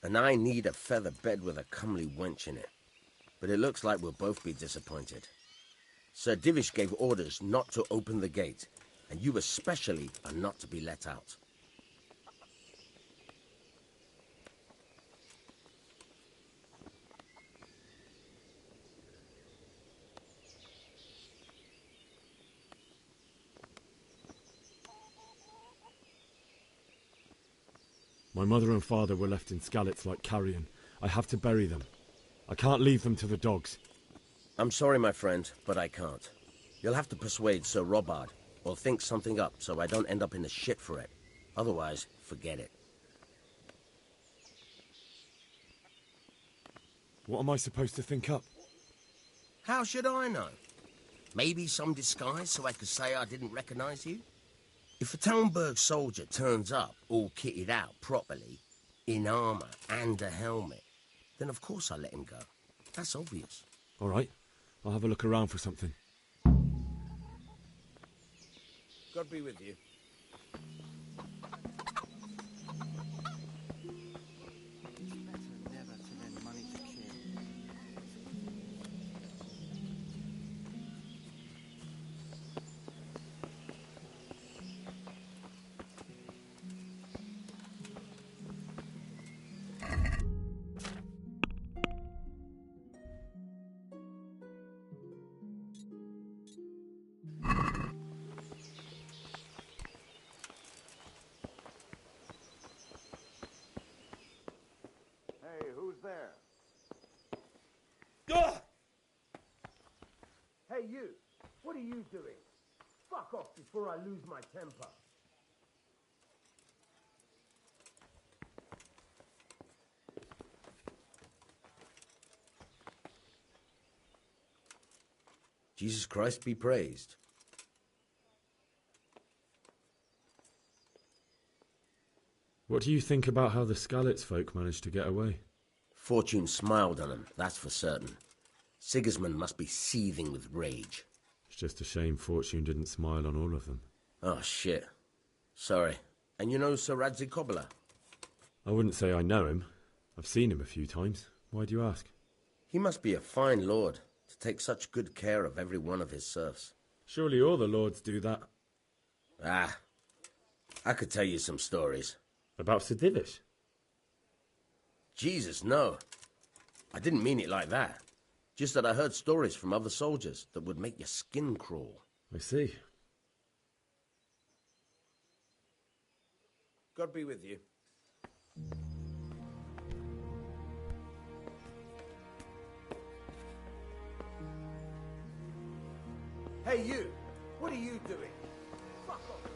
And I need a feather bed with a comely wench in it. But it looks like we'll both be disappointed. Sir Divish gave orders not to open the gate, and you especially are not to be let out. My mother and father were left in Skalitz like carrion. I have to bury them. I can't leave them to the dogs. I'm sorry, my friend, but I can't. You'll have to persuade Sir Robard, or think something up so I don't end up in the shit for it. Otherwise, forget it. What am I supposed to think up? How should I know? Maybe some disguise so I could say I didn't recognize you? If a Talmberg soldier turns up all kitted out properly, in armor and a helmet, then of course I'll let him go. That's obvious. All right, I'll have a look around for something. God be with you. Hey, who's there? Hey, you! What are you doing? Fuck off before I lose my temper. Jesus Christ be praised. What do you think about how the Skalitz folk managed to get away? Fortune smiled on him, that's for certain. Sigismund must be seething with rage. It's just a shame Fortune didn't smile on all of them. Oh, shit. Sorry. And you know Sir Radzig Kobyla? I wouldn't say I know him. I've seen him a few times. Why do you ask? He must be a fine lord to take such good care of every one of his serfs. Surely all the lords do that. Ah, I could tell you some stories. About Sir Divish? Jesus, no. I didn't mean it like that. Just that I heard stories from other soldiers that would make your skin crawl. I see. God be with you. Hey, you! What are you doing? Fuck off!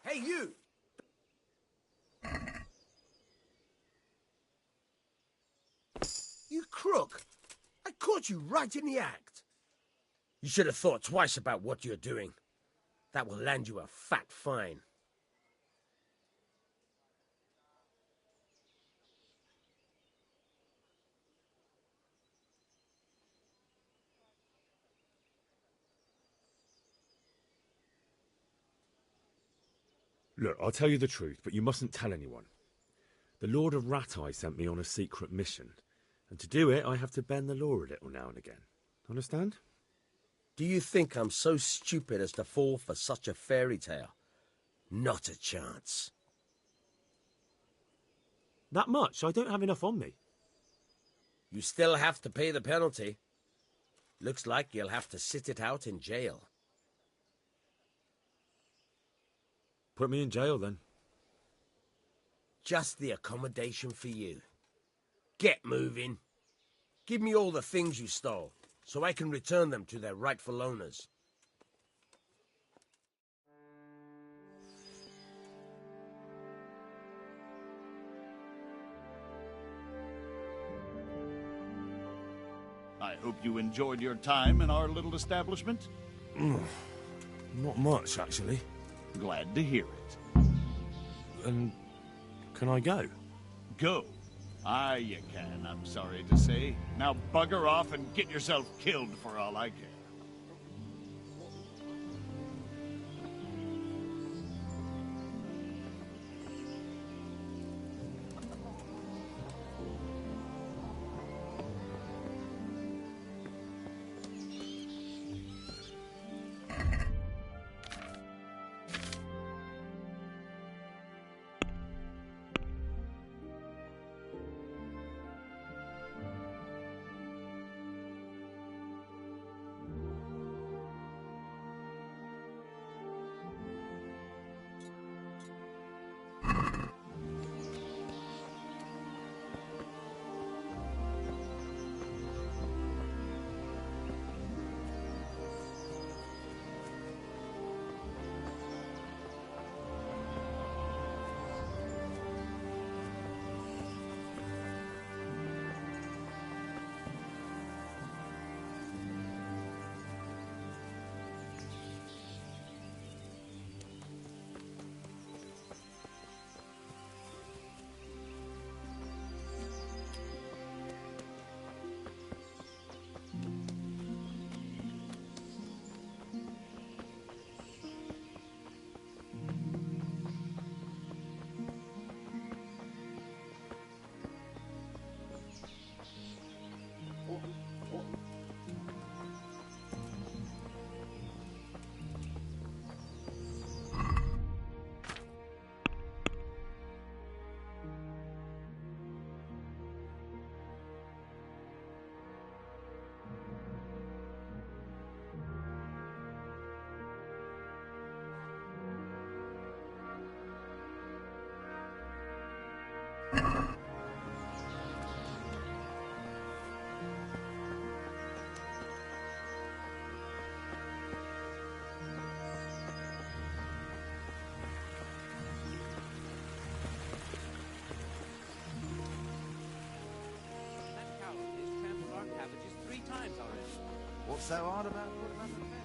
Hey, you! You crook! I caught you right in the act. You should have thought twice about what you're doing. That will land you a fat fine. Look, I'll tell you the truth, but you mustn't tell anyone. The Lord of Ratai sent me on a secret mission, and to do it I have to bend the law a little now and again. Understand? Do you think I'm so stupid as to fall for such a fairy tale? Not a chance. That much? I don't have enough on me. You still have to pay the penalty. Looks like you'll have to sit it out in jail. Put me in jail, then. Just the accommodation for you. Get moving. Give me all the things you stole, so I can return them to their rightful owners. I hope you enjoyed your time in our little establishment. Not much, actually. Glad to hear it. And can I go? Go? Aye, you can, I'm sorry to say. Now bugger off and get yourself killed for all I care. What's so hard about putting up with that?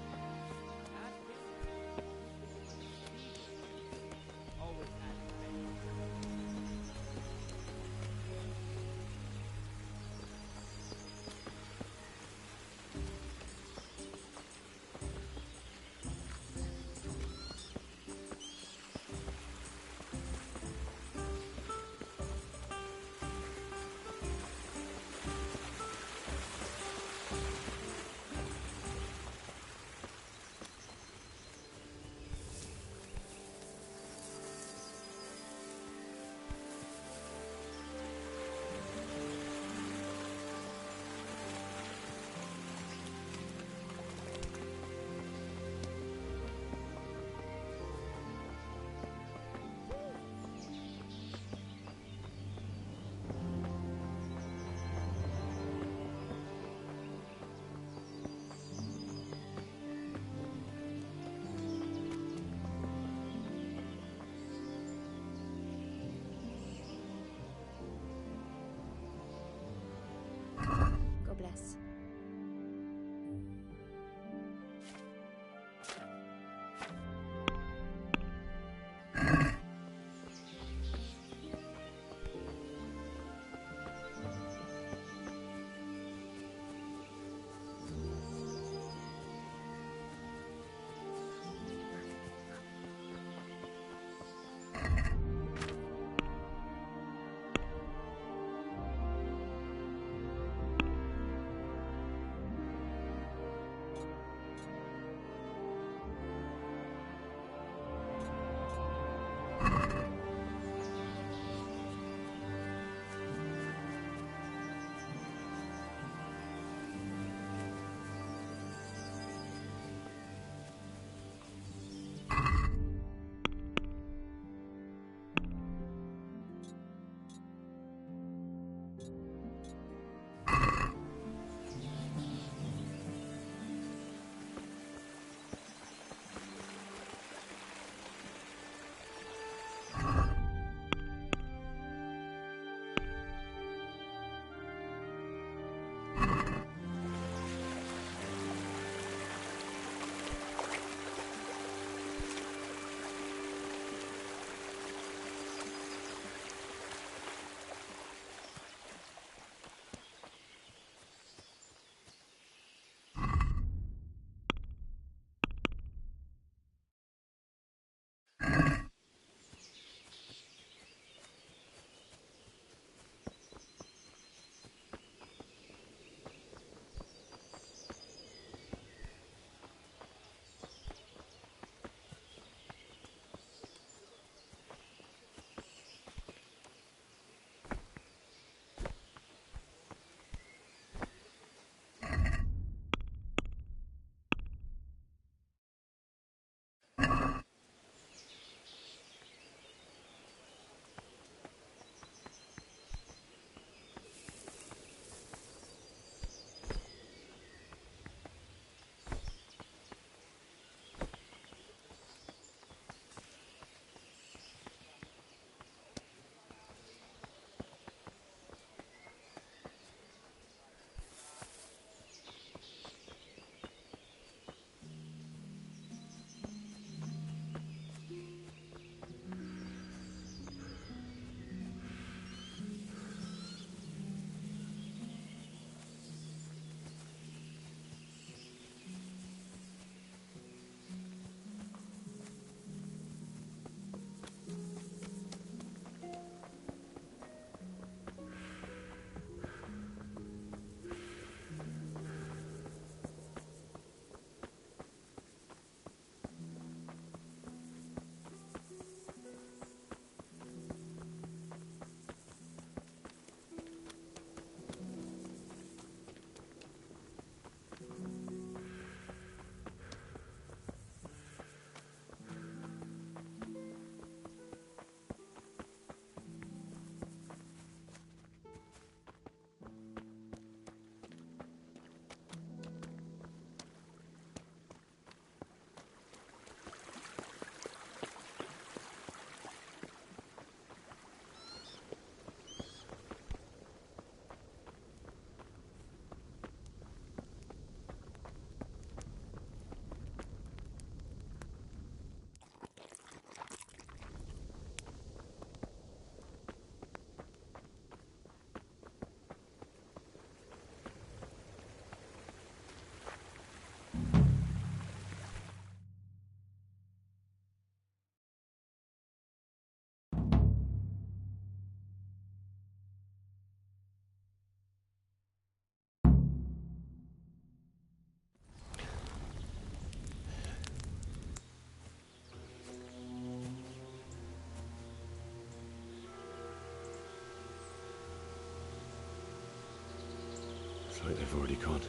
Looks like they've already gone.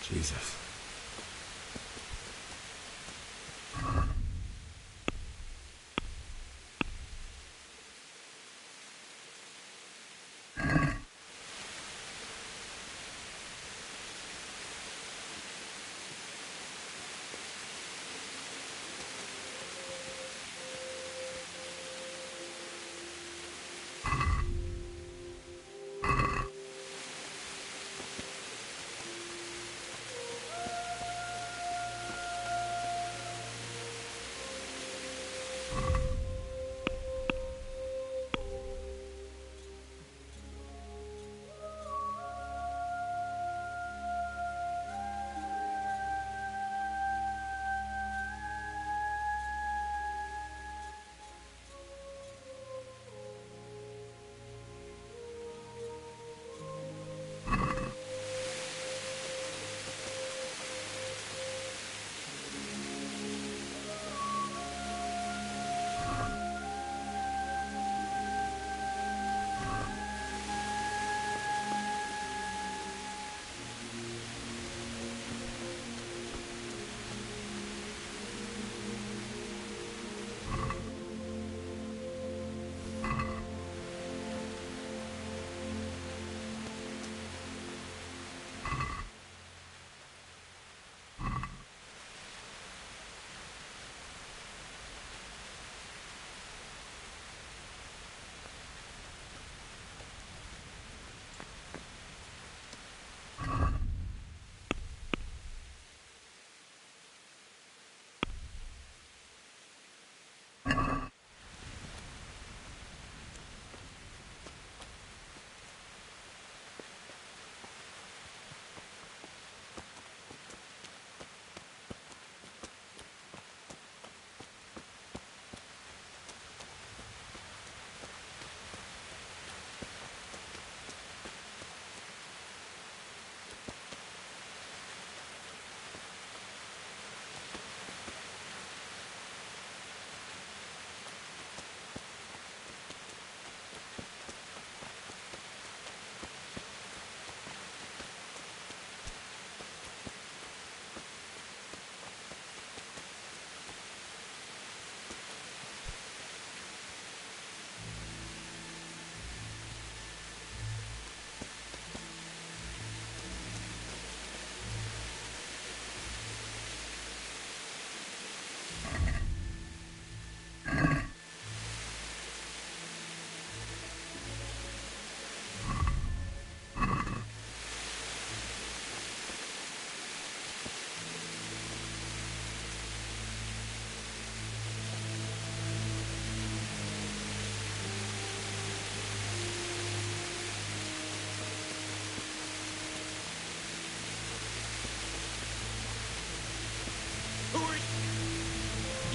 Jesus.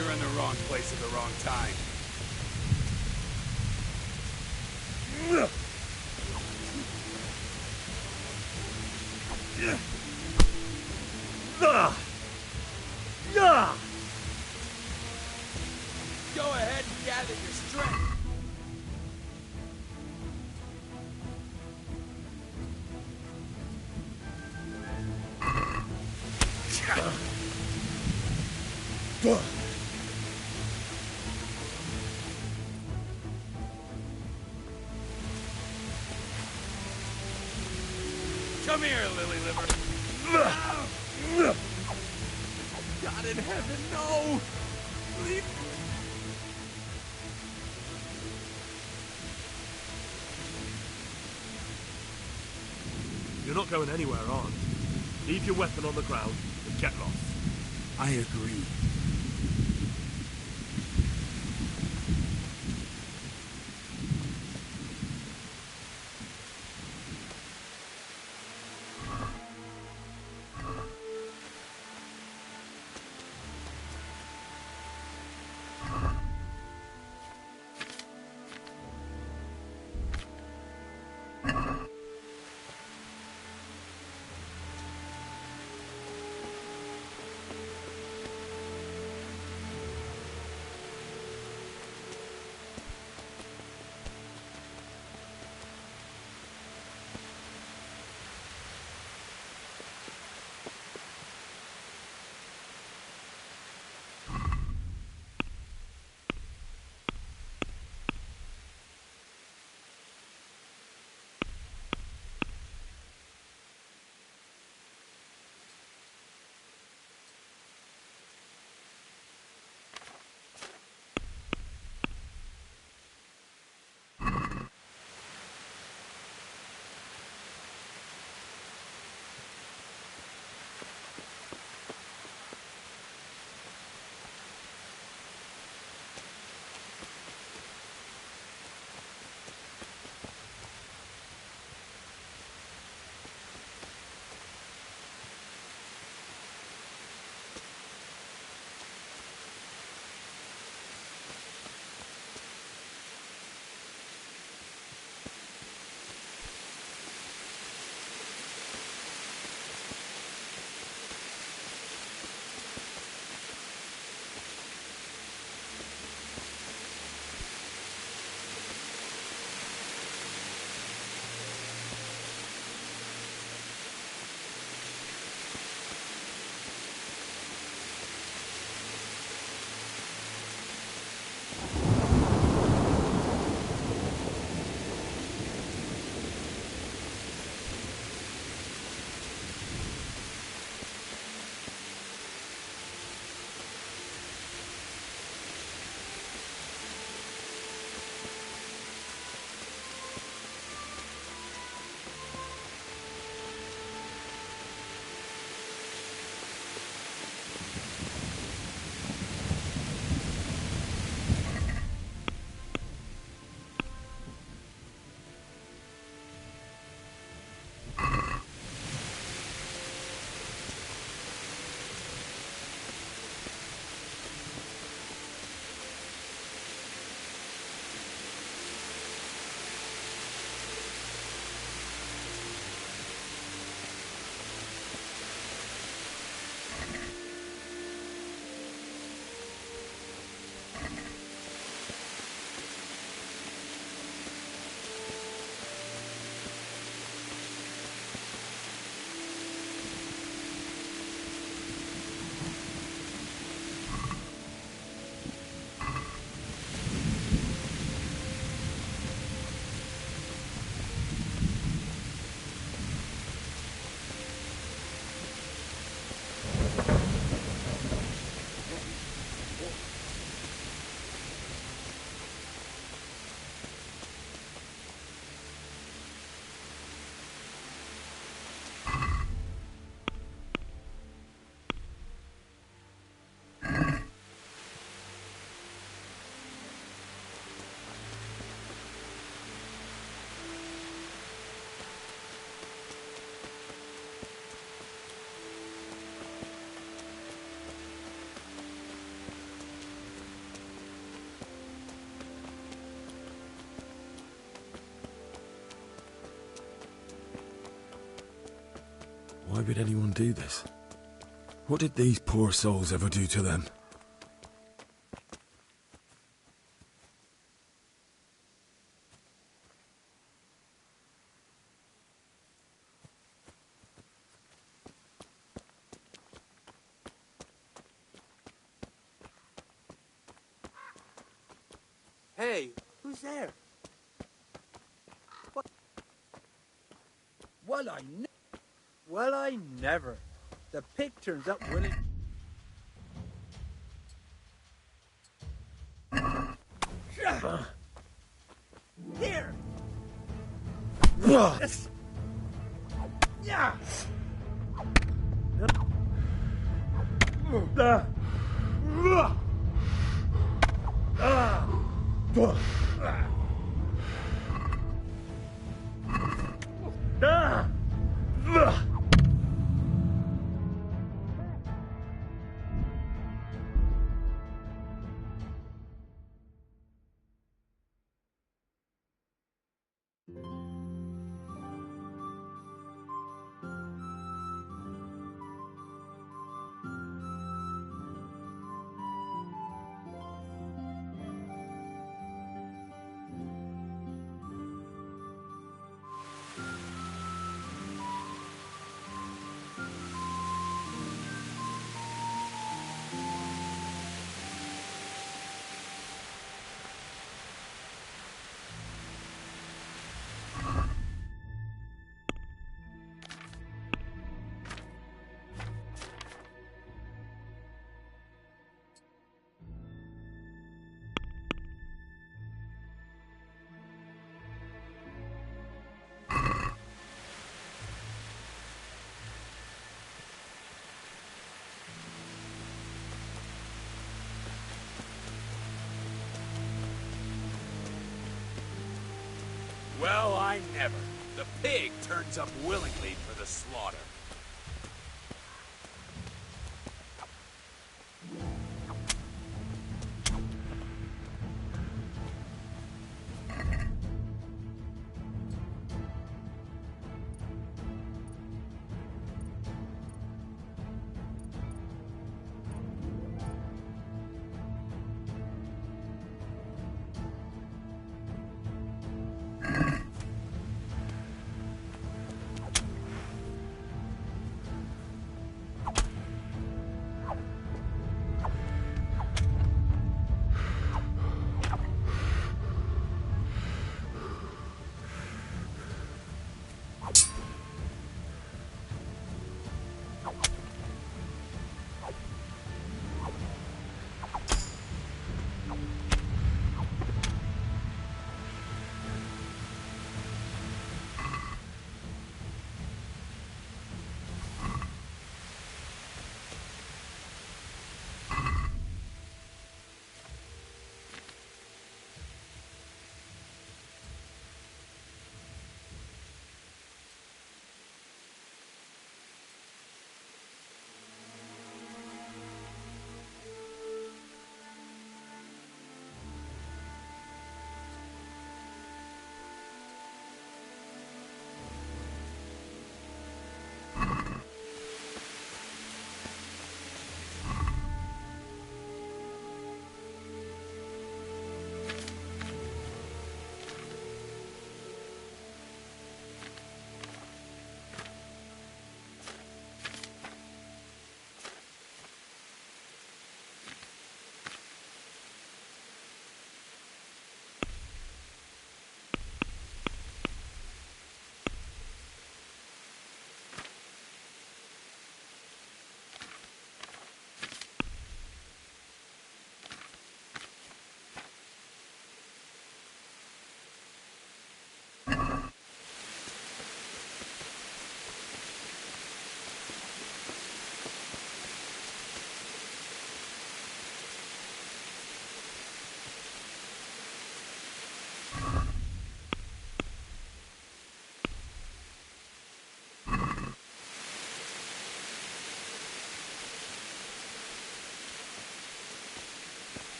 You're in the wrong place at the wrong time. Go ahead and gather your strength. Come here, Lily Liver. God in heaven, no! Leave. You're not going anywhere, aren't you? Leave your weapon on the ground and get lost. I agree. Why would anyone do this? What did these poor souls ever do to them? Hey, who's there? What? Well, I never. The pig turns up willing. Here. Yeah. Well, I never. The pig turns up willingly for the slaughter.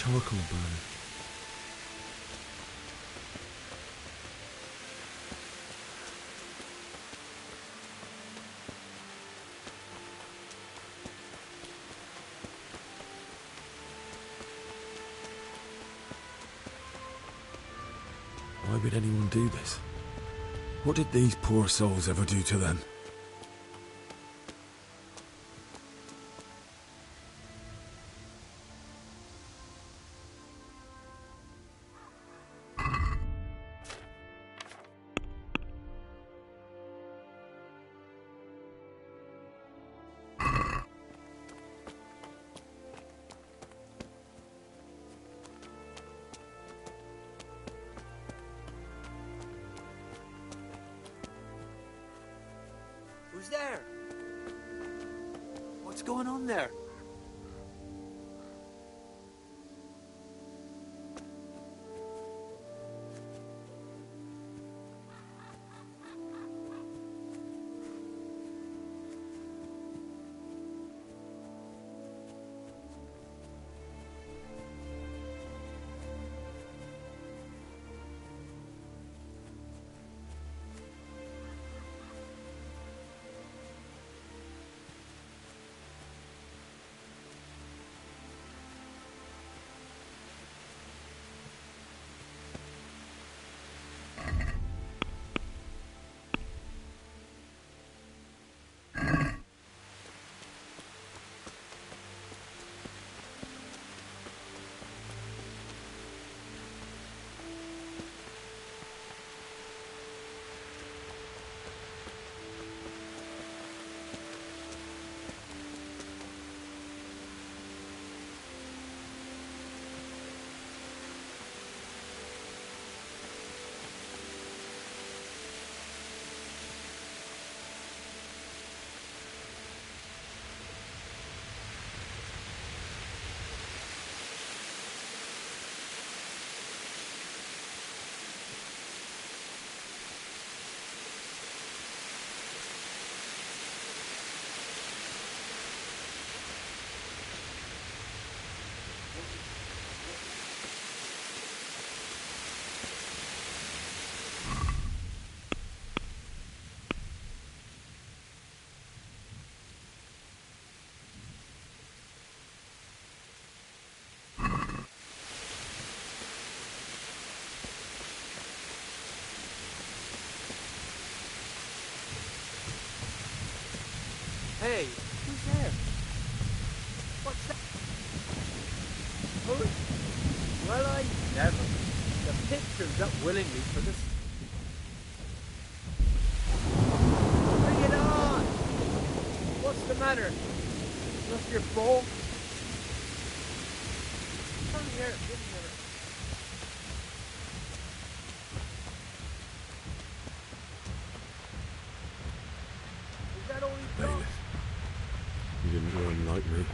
charcoal burner. Why would anyone do this? What did these poor souls ever do to them? Who's there? What's going on there? Hey, who's there? What's that? Oh, well, I never. The pig turns up willingly for this. Bring it on! What's the matter? Lost your phone? Come here, give me a... Is that all you got? He didn't run like me.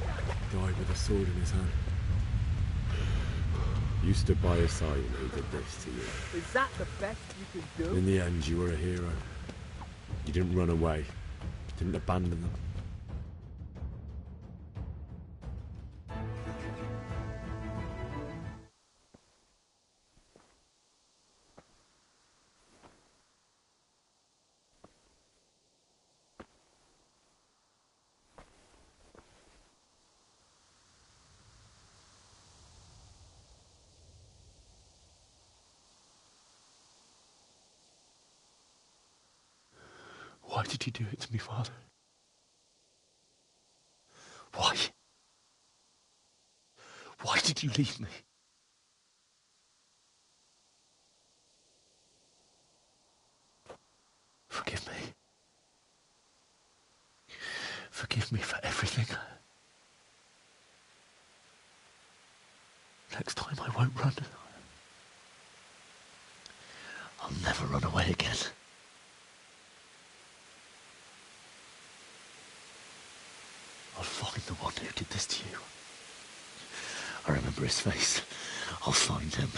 He died with a sword in his hand. You stood by his side when he did this to you. Is that the best you can do? In the end, you were a hero. You didn't run away. Didn't abandon them. Why did you do it to me, Father? Why? Why did you leave me? Forgive me. Forgive me for everything. Next time I won't run. I'll never run away again. I'll find the one who did this to you. I remember his face. I'll find him.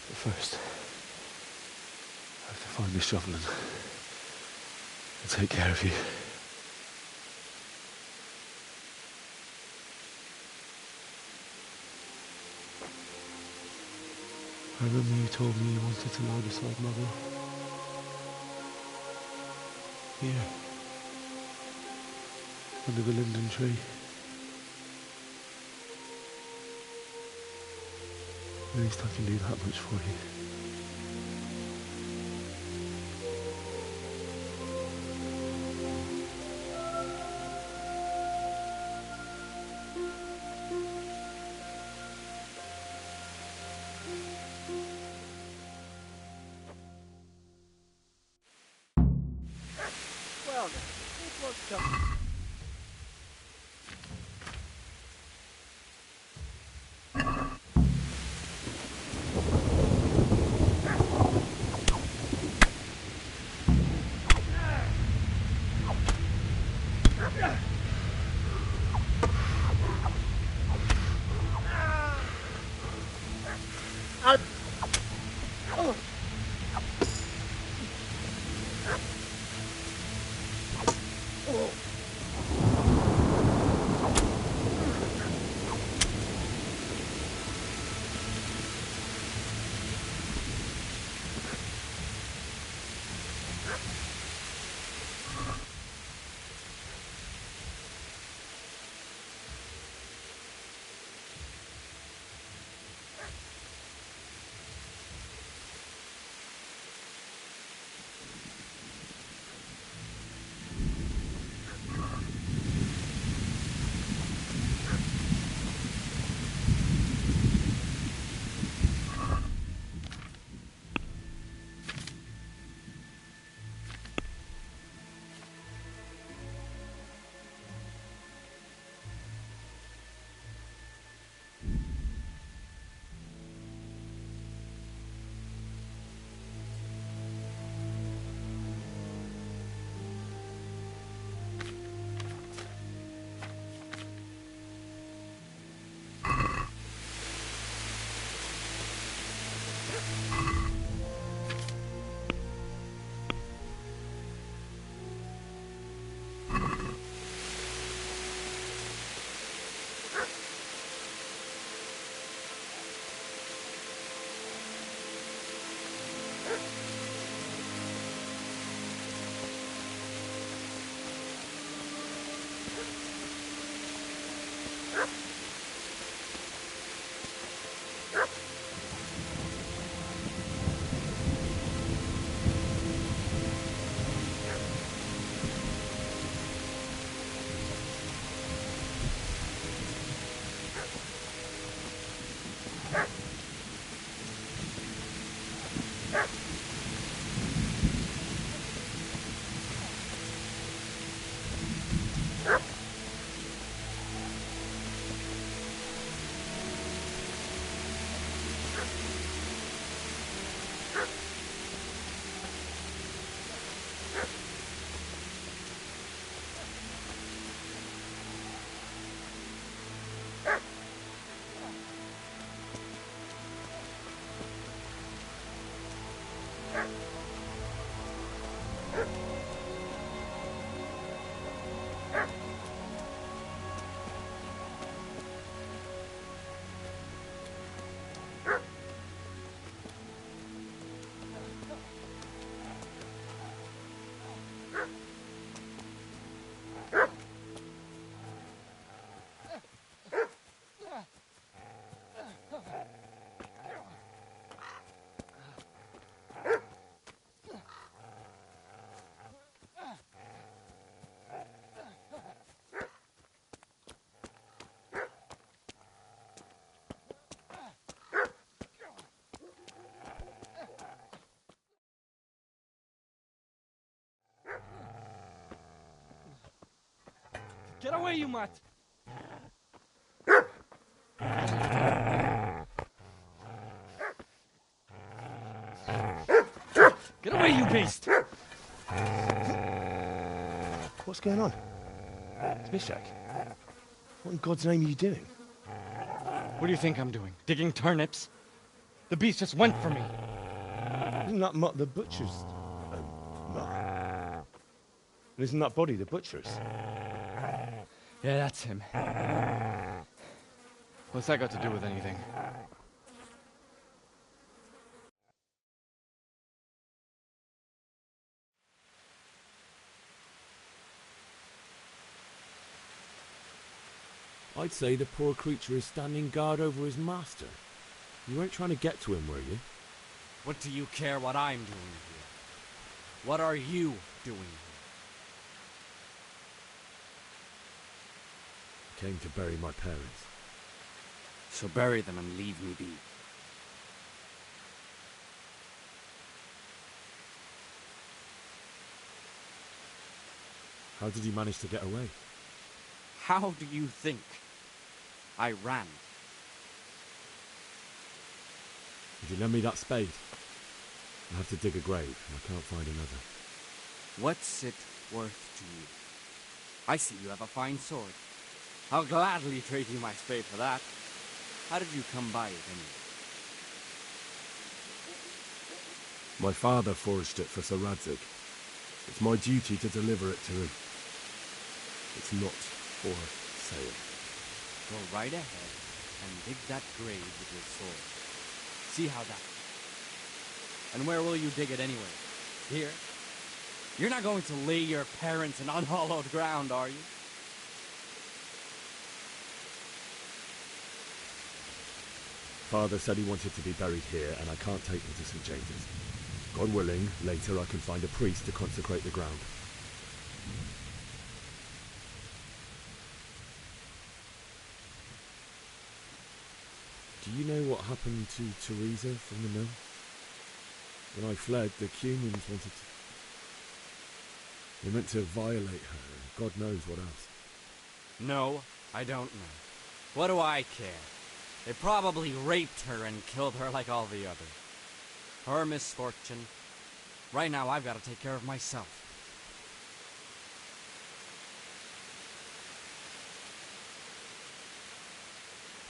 But first, I have to Find the shovel and I'll take care of you. I remember you told me you wanted to lie beside Mother. Here. Under the linden tree. At least I can do that much for you. Well, it was coming. Get away, you mutt! Get away, you beast! What's going on? It's Mishak. What in God's name are you doing? What do you think I'm doing? Digging turnips? The beast just went for me. Isn't that Mutt the butcher's Isn't that body the butcher's? Yeah, that's him. What's that got to do with anything? I'd say the poor creature is standing guard over his master. You weren't trying to get to him, were you? What do you care what I'm doing here? What are you doing here? I came to bury my parents. So bury them and leave me be. How did you manage to get away? How do you think? I ran. Would you lend me that spade? I have to dig a grave, and I can't find another. What's it worth to you? I see you have a fine sword. I'll gladly trade you my spade for that. How did you come by it anyway? My father forged it for Sir Radzig. It's my duty to deliver it to him. It's not for sale. Go right ahead and dig that grave with your sword. See how that... And where will you dig it anyway? Here? You're not going to lay your parents in unhallowed ground, are you? Father said he wanted to be buried here, and I can't take him to St. James's. God willing, later I can find a priest to consecrate the ground. Do you know what happened to Teresa from the mill? When I fled, the Cumans wanted to... They meant to violate her, and God knows what else. No, I don't know. What do I care? They probably raped her and killed her like all the others. Her misfortune. Right now, I've got to take care of myself.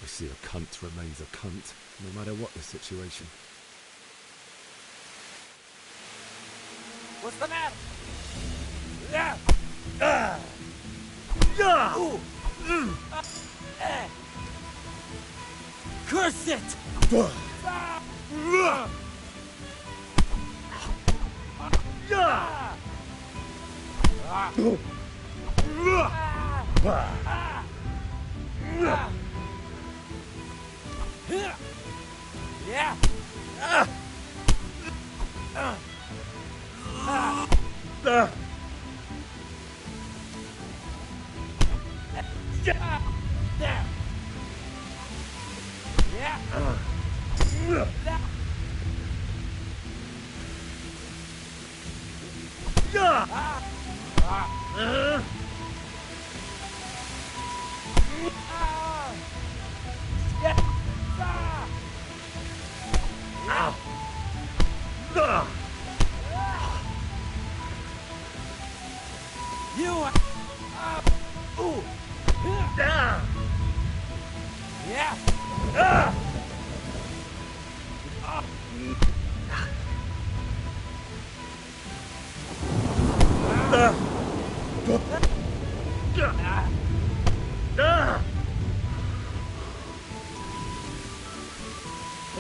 I see a cunt remains a cunt, no matter what the situation. What's the matter? Curse it!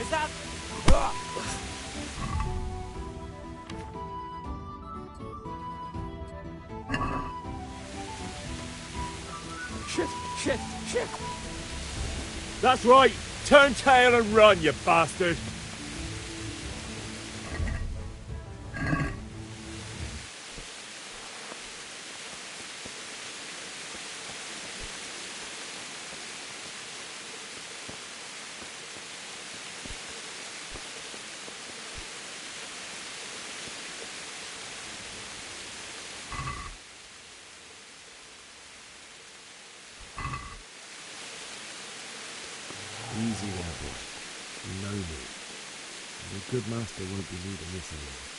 Is that... Shit! That's right! Turn tail and run, you bastard! Easy there, boy. You know me. The good master won't be needing this anymore.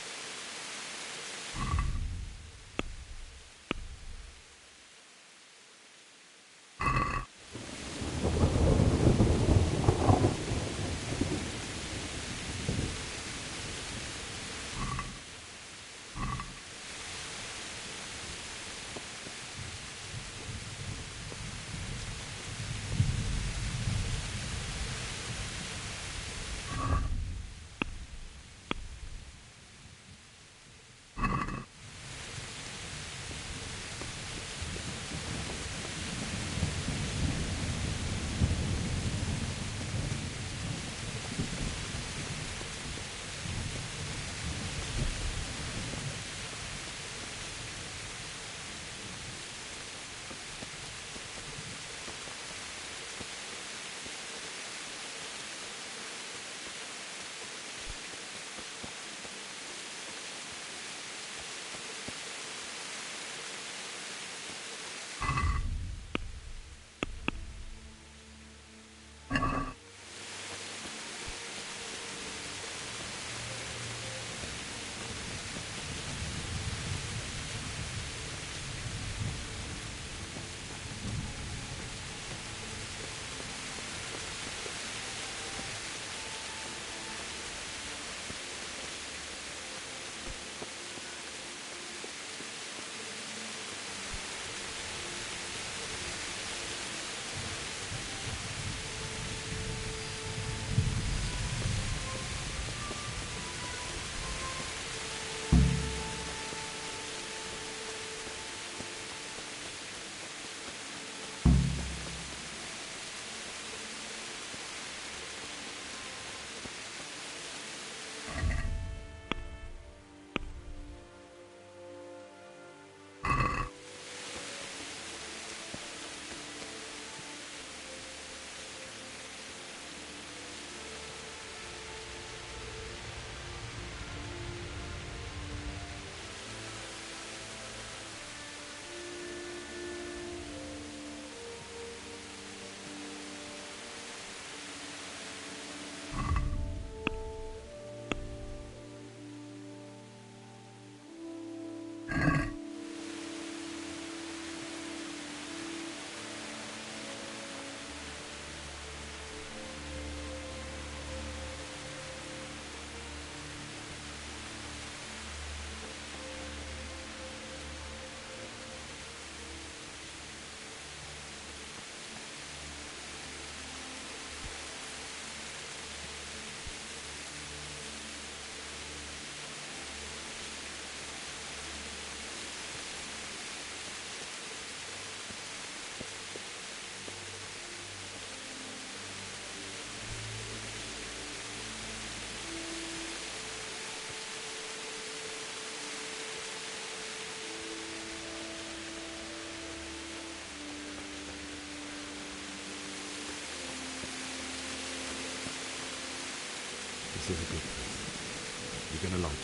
This is a good place. You're gonna like it.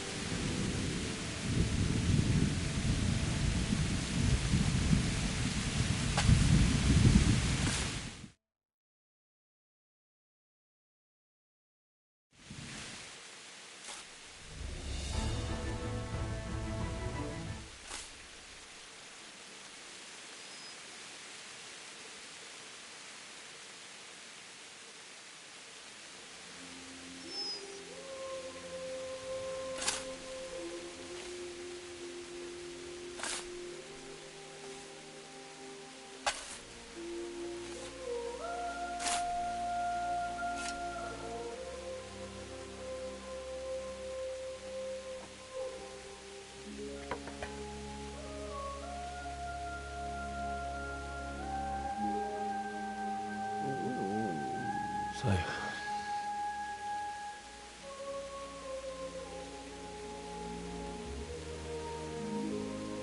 So,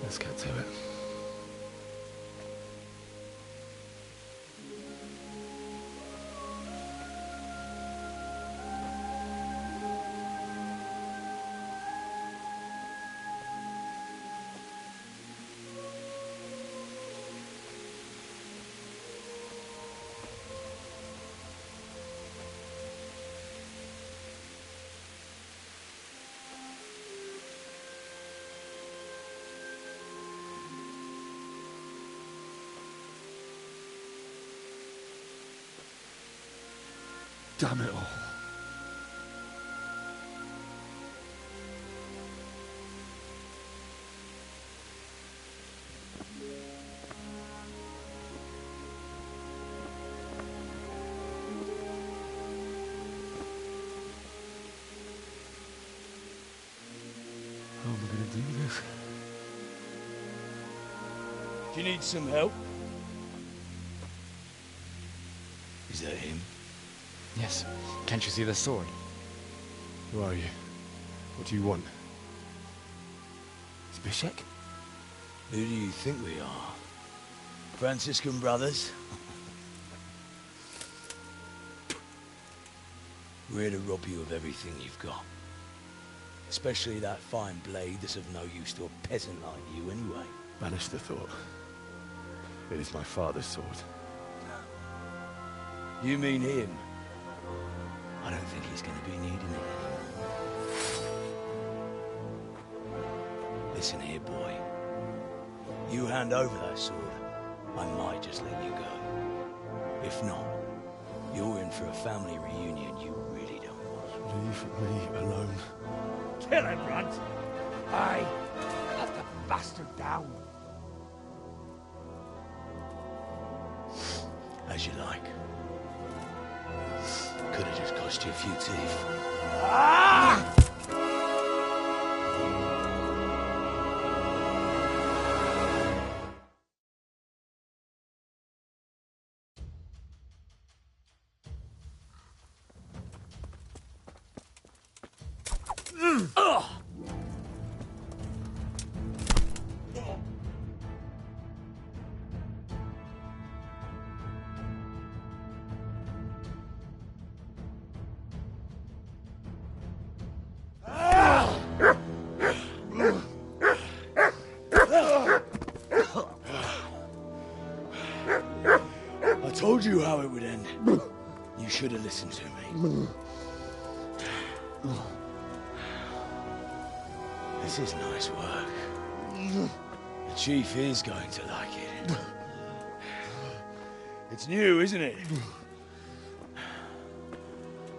let's get to it. Damn it all. How am I gonna do this? Do you need some help? Is that him? Yes. Can't you see the sword? Who are you? What do you want? Zbyszek? Who do you think we are? Franciscan brothers? We're here to rob you of everything you've got. Especially that fine blade that's of no use to a peasant like you anyway. Banish the thought. It is my father's sword. You mean him? I don't think he's going to be needing it. Listen here, boy. You hand over that sword, I might just let you go. If not, you're in for a family reunion you really don't want. Leave me alone. Kill him, Brunt! Aye, cut the bastard down. As you like. Could have just cost you a few teeth. Ah! I told you how it would end. You should have listened to me. This is nice work. The chief is going to like it. It's new, isn't it?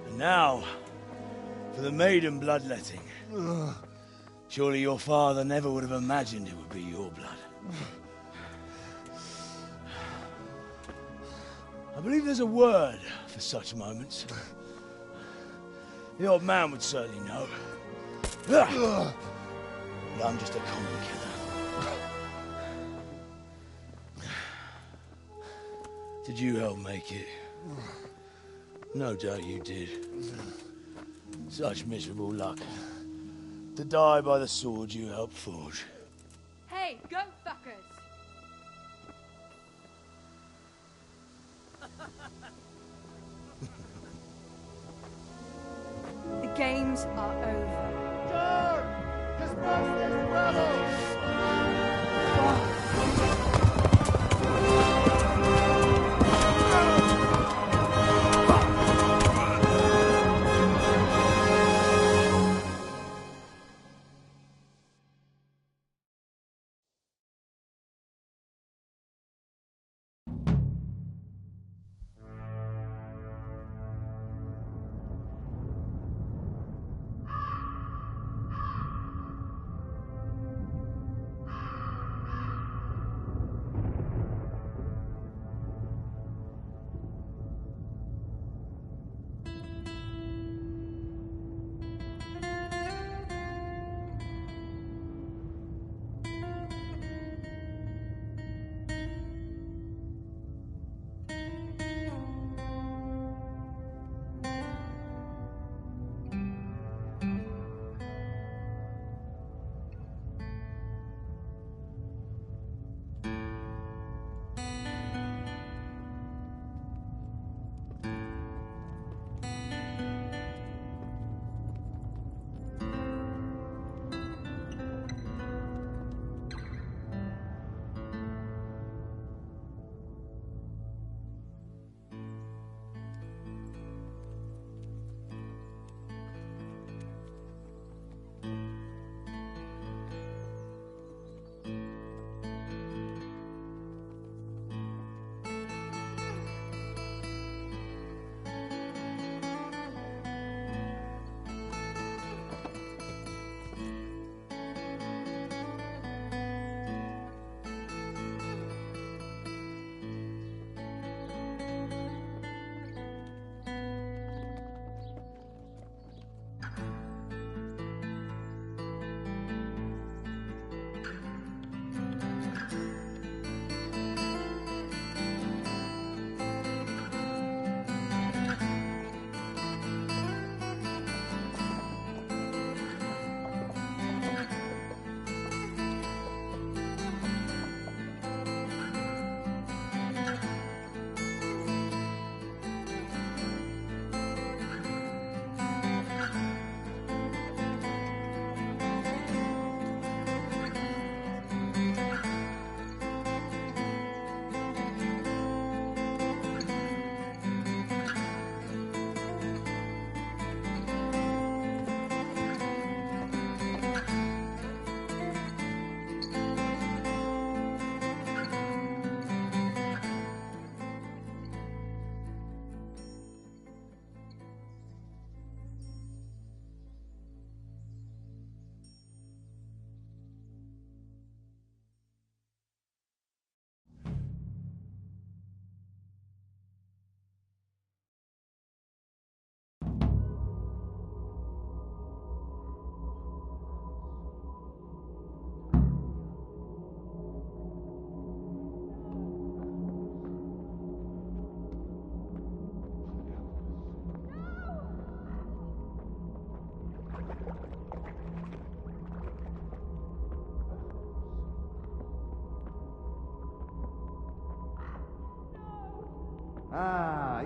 And now, for the maiden bloodletting. Surely your father never would have imagined it would be your blood. I believe there's a word for such moments. The old man would certainly know. But I'm just a common killer. Did you help make it? No doubt you did. Such miserable luck. To die by the sword you helped forge. Hey, go fuckers! The game games are over. George! Disperse this rebel!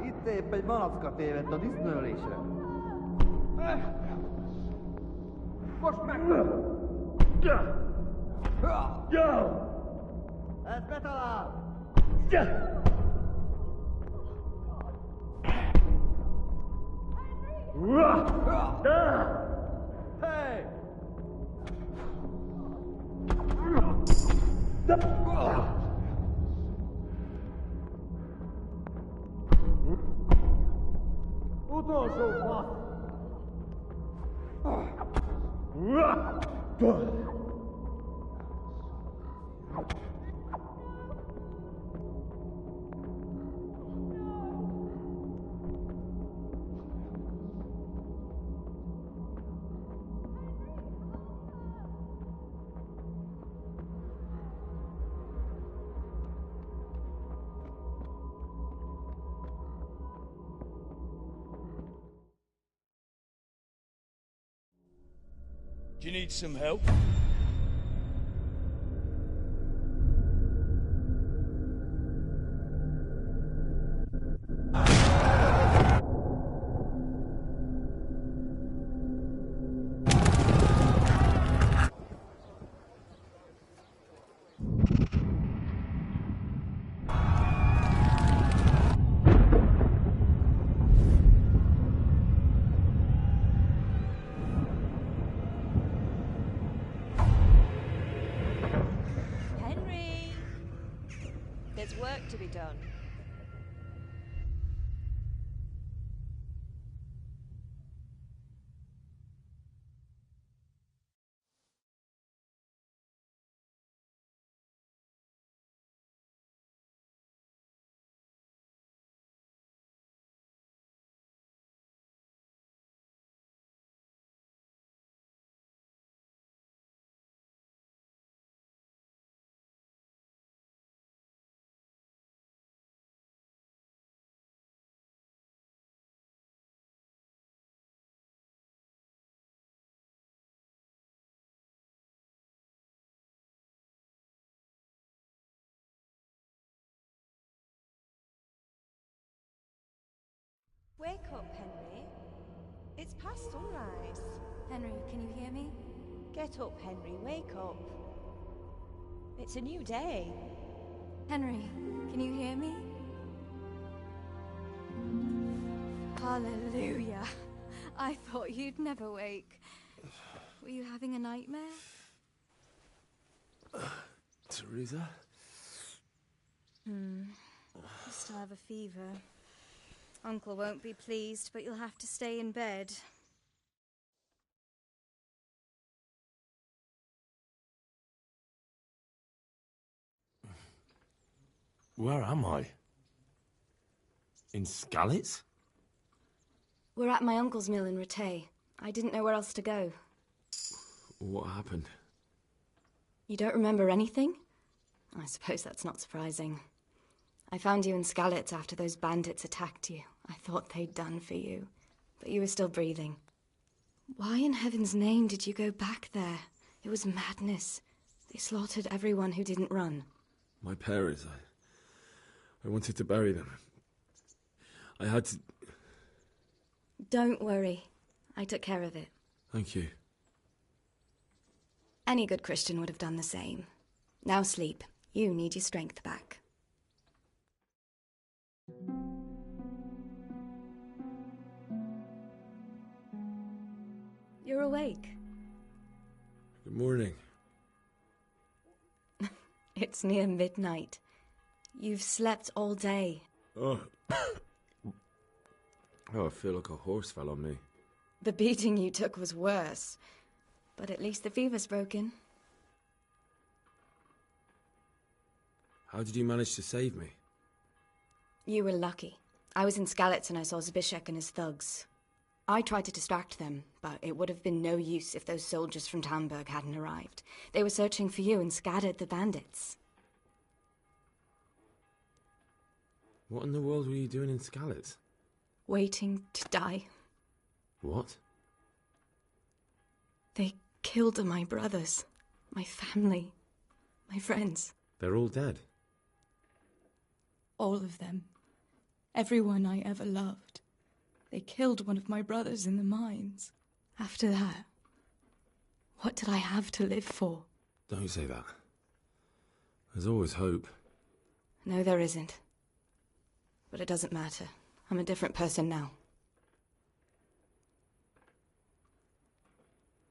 Itt épp egy malacka tévedt a disznőlésre. Most meg! Ez betalál! Hey! Utolsó fasz! Do you need some help? There's work to be done. Wake up, Henry. It's past sunrise. Henry, can you hear me? Get up, Henry. Wake up. It's a new day. Henry, can you hear me? Hallelujah. I thought you'd never wake. Were you having a nightmare? Teresa? You still have a fever. Uncle won't be pleased, but you'll have to stay in bed. Where am I? In Skalitz? We're at my uncle's mill in Rattay. I didn't know where else to go. What happened? You don't remember anything? I suppose that's not surprising. I found you in Skalitz after those bandits attacked you. I thought they'd done for you, but you were still breathing. Why in heaven's name did you go back there? It was madness. They slaughtered everyone who didn't run. My parents, I wanted to bury them. I had to... Don't worry. I took care of it. Thank you. Any good Christian would have done the same. Now sleep. You need your strength back. You're awake. Good morning. It's near midnight. You've slept all day. Oh. I feel like a horse fell on me. The beating you took was worse. But at least the fever's broken. How did you manage to save me? You were lucky. I was in Skalitz and I saw Zbyszek and his thugs. I tried to distract them, but it would have been no use if those soldiers from Talmberg hadn't arrived. They were searching for you and scattered the bandits. What in the world were you doing in Skalitz? Waiting to die. What? They killed my brothers, my family, my friends. They're all dead? All of them. Everyone I ever loved. They killed one of my brothers in the mines. After that, what did I have to live for? Don't say that. There's always hope. No, there isn't. But it doesn't matter. I'm a different person now.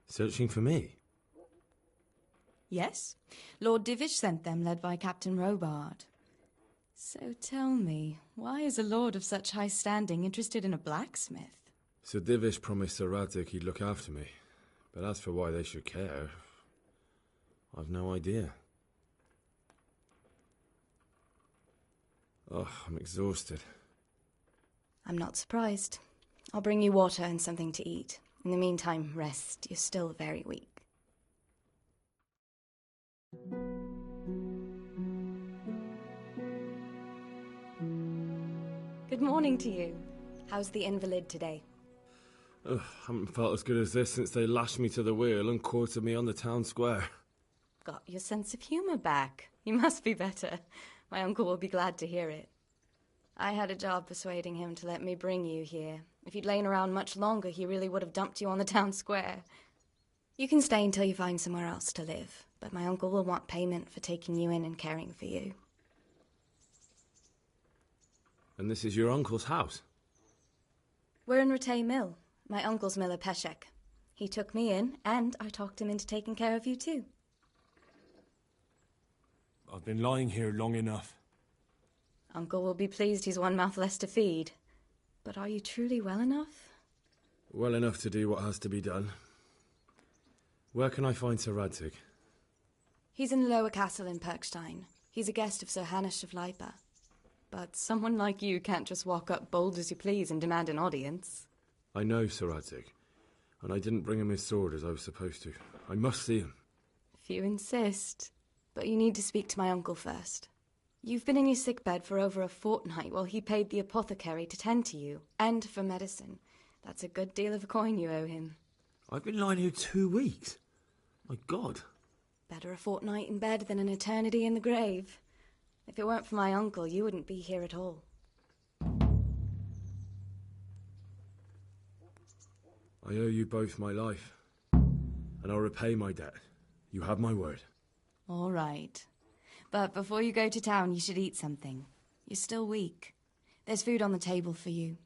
Searching for me? Yes. Lord Divish sent them, led by Captain Robard. So tell me, why is a lord of such high standing interested in a blacksmith? Sir Divish promised Sir Radzik he'd look after me. But as for why they should care, I've no idea. Oh, I'm exhausted. I'm not surprised. I'll bring you water and something to eat. In the meantime, rest. You're still very weak. Good morning to you. How's the invalid today? Ugh, haven't felt as good as this since they lashed me to the wheel and quartered me on the town square. Got your sense of humour back. You must be better. My uncle will be glad to hear it. I had a job persuading him to let me bring you here. If you'd lain around much longer, he really would have dumped you on the town square. You can stay until you find somewhere else to live, but my uncle will want payment for taking you in and caring for you. And this is your uncle's house? We're in Rattay Mill. My uncle's miller Peshek. He took me in, and I talked him into taking care of you too. I've been lying here long enough. Uncle will be pleased he's one mouth less to feed. But are you truly well enough? Well enough to do what has to be done. Where can I find Sir Radzig? He's in the lower castle in Perkstein. He's a guest of Sir Hanush of Leipa. But someone like you can't just walk up bold as you please and demand an audience. I know Sir Radzig, and I didn't bring him his sword as I was supposed to. I must see him. If you insist. But you need to speak to my uncle first. You've been in your sickbed for over a fortnight while he paid the apothecary to tend to you, and for medicine. That's a good deal of coin you owe him. I've been lying here 2 weeks. My God. Better a fortnight in bed than an eternity in the grave. If it weren't for my uncle, you wouldn't be here at all. I owe you both my life, and I'll repay my debt. You have my word. All right. But before you go to town, you should eat something. You're still weak. There's food on the table for you.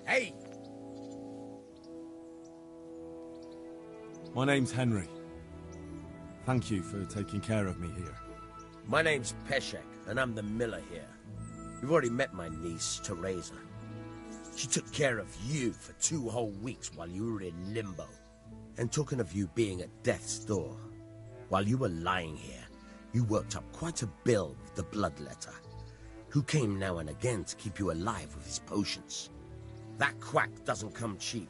Hey! My name's Henry. Thank you for taking care of me here. My name's Peshek, and I'm the miller here. You've already met my niece, Teresa. She took care of you for 2 whole weeks while you were in limbo. And talking of you being at death's door, while you were lying here, you worked up quite a bill with the bloodletter, who came now and again to keep you alive with his potions. That quack doesn't come cheap.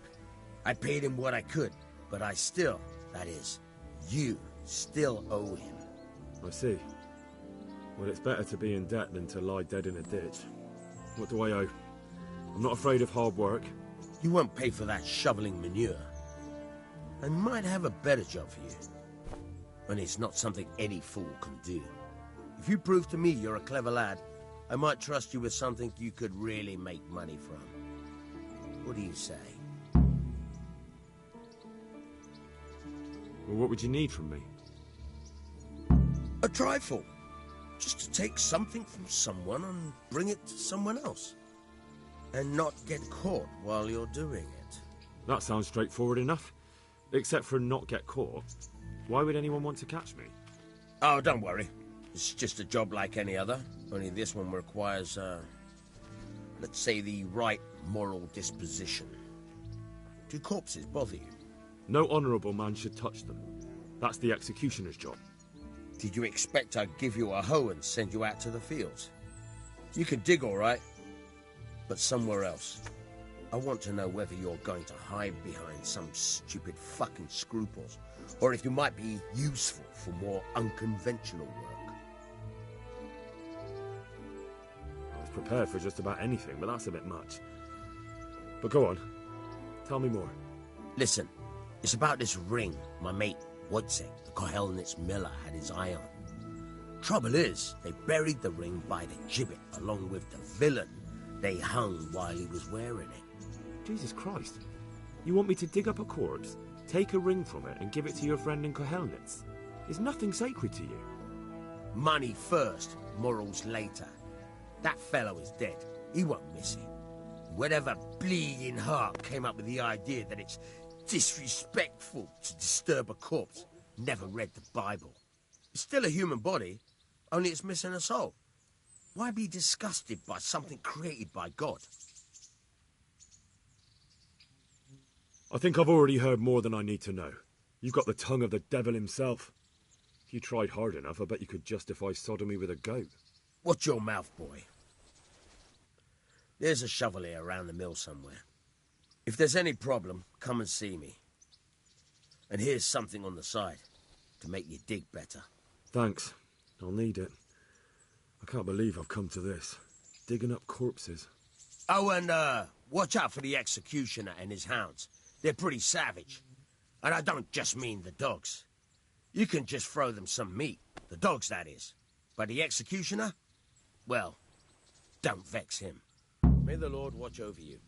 I paid him what I could, but I still, that is, you still owe him. I see. Well, it's better to be in debt than to lie dead in a ditch. What do I owe? I'm not afraid of hard work. You won't pay for that shoveling manure. I might have a better job for you. And it's not something any fool can do. If you prove to me you're a clever lad, I might trust you with something you could really make money from. What do you say? Well, what would you need from me? A trifle. Just to take something from someone and bring it to someone else. And not get caught while you're doing it. That sounds straightforward enough. Except for not get caught. Why would anyone want to catch me? Oh, don't worry. It's just a job like any other. Only this one requires, let's say, the right moral disposition. Do corpses bother you? No honourable man should touch them. That's the executioner's job. Did you expect I'd give you a hoe and send you out to the fields? You can dig all right, but somewhere else. I want to know whether you're going to hide behind some stupid fucking scruples, or if you might be useful for more unconventional work. I was prepared for just about anything, but that's a bit much. But go on. Tell me more. Listen, it's about this ring my mate Wojciech, the Kohelnitz miller, had his eye on. Trouble is, they buried the ring by the gibbet along with the villain they hung while he was wearing it. Jesus Christ. You want me to dig up a corpse, take a ring from it, and give it to your friend in Kohelnitz? Is nothing sacred to you? Money first, morals later. That fellow is dead. He won't miss it. Whatever bleeding heart came up with the idea that it's disrespectful to disturb a corpse never read the Bible. It's still a human body, only it's missing a soul. Why be disgusted by something created by God? I think I've already heard more than I need to know. You've got the tongue of the devil himself. If you tried hard enough, I bet you could justify sodomy with a goat. Watch your mouth, boy. There's a shovel here around the mill somewhere. If there's any problem, come and see me. And here's something on the side to make you dig better. Thanks. I'll need it. I can't believe I've come to this. Digging up corpses. Oh, and, watch out for the executioner and his hounds. They're pretty savage. And I don't just mean the dogs. You can just throw them some meat. The dogs, that is. But the executioner? Well, don't vex him. May the Lord watch over you.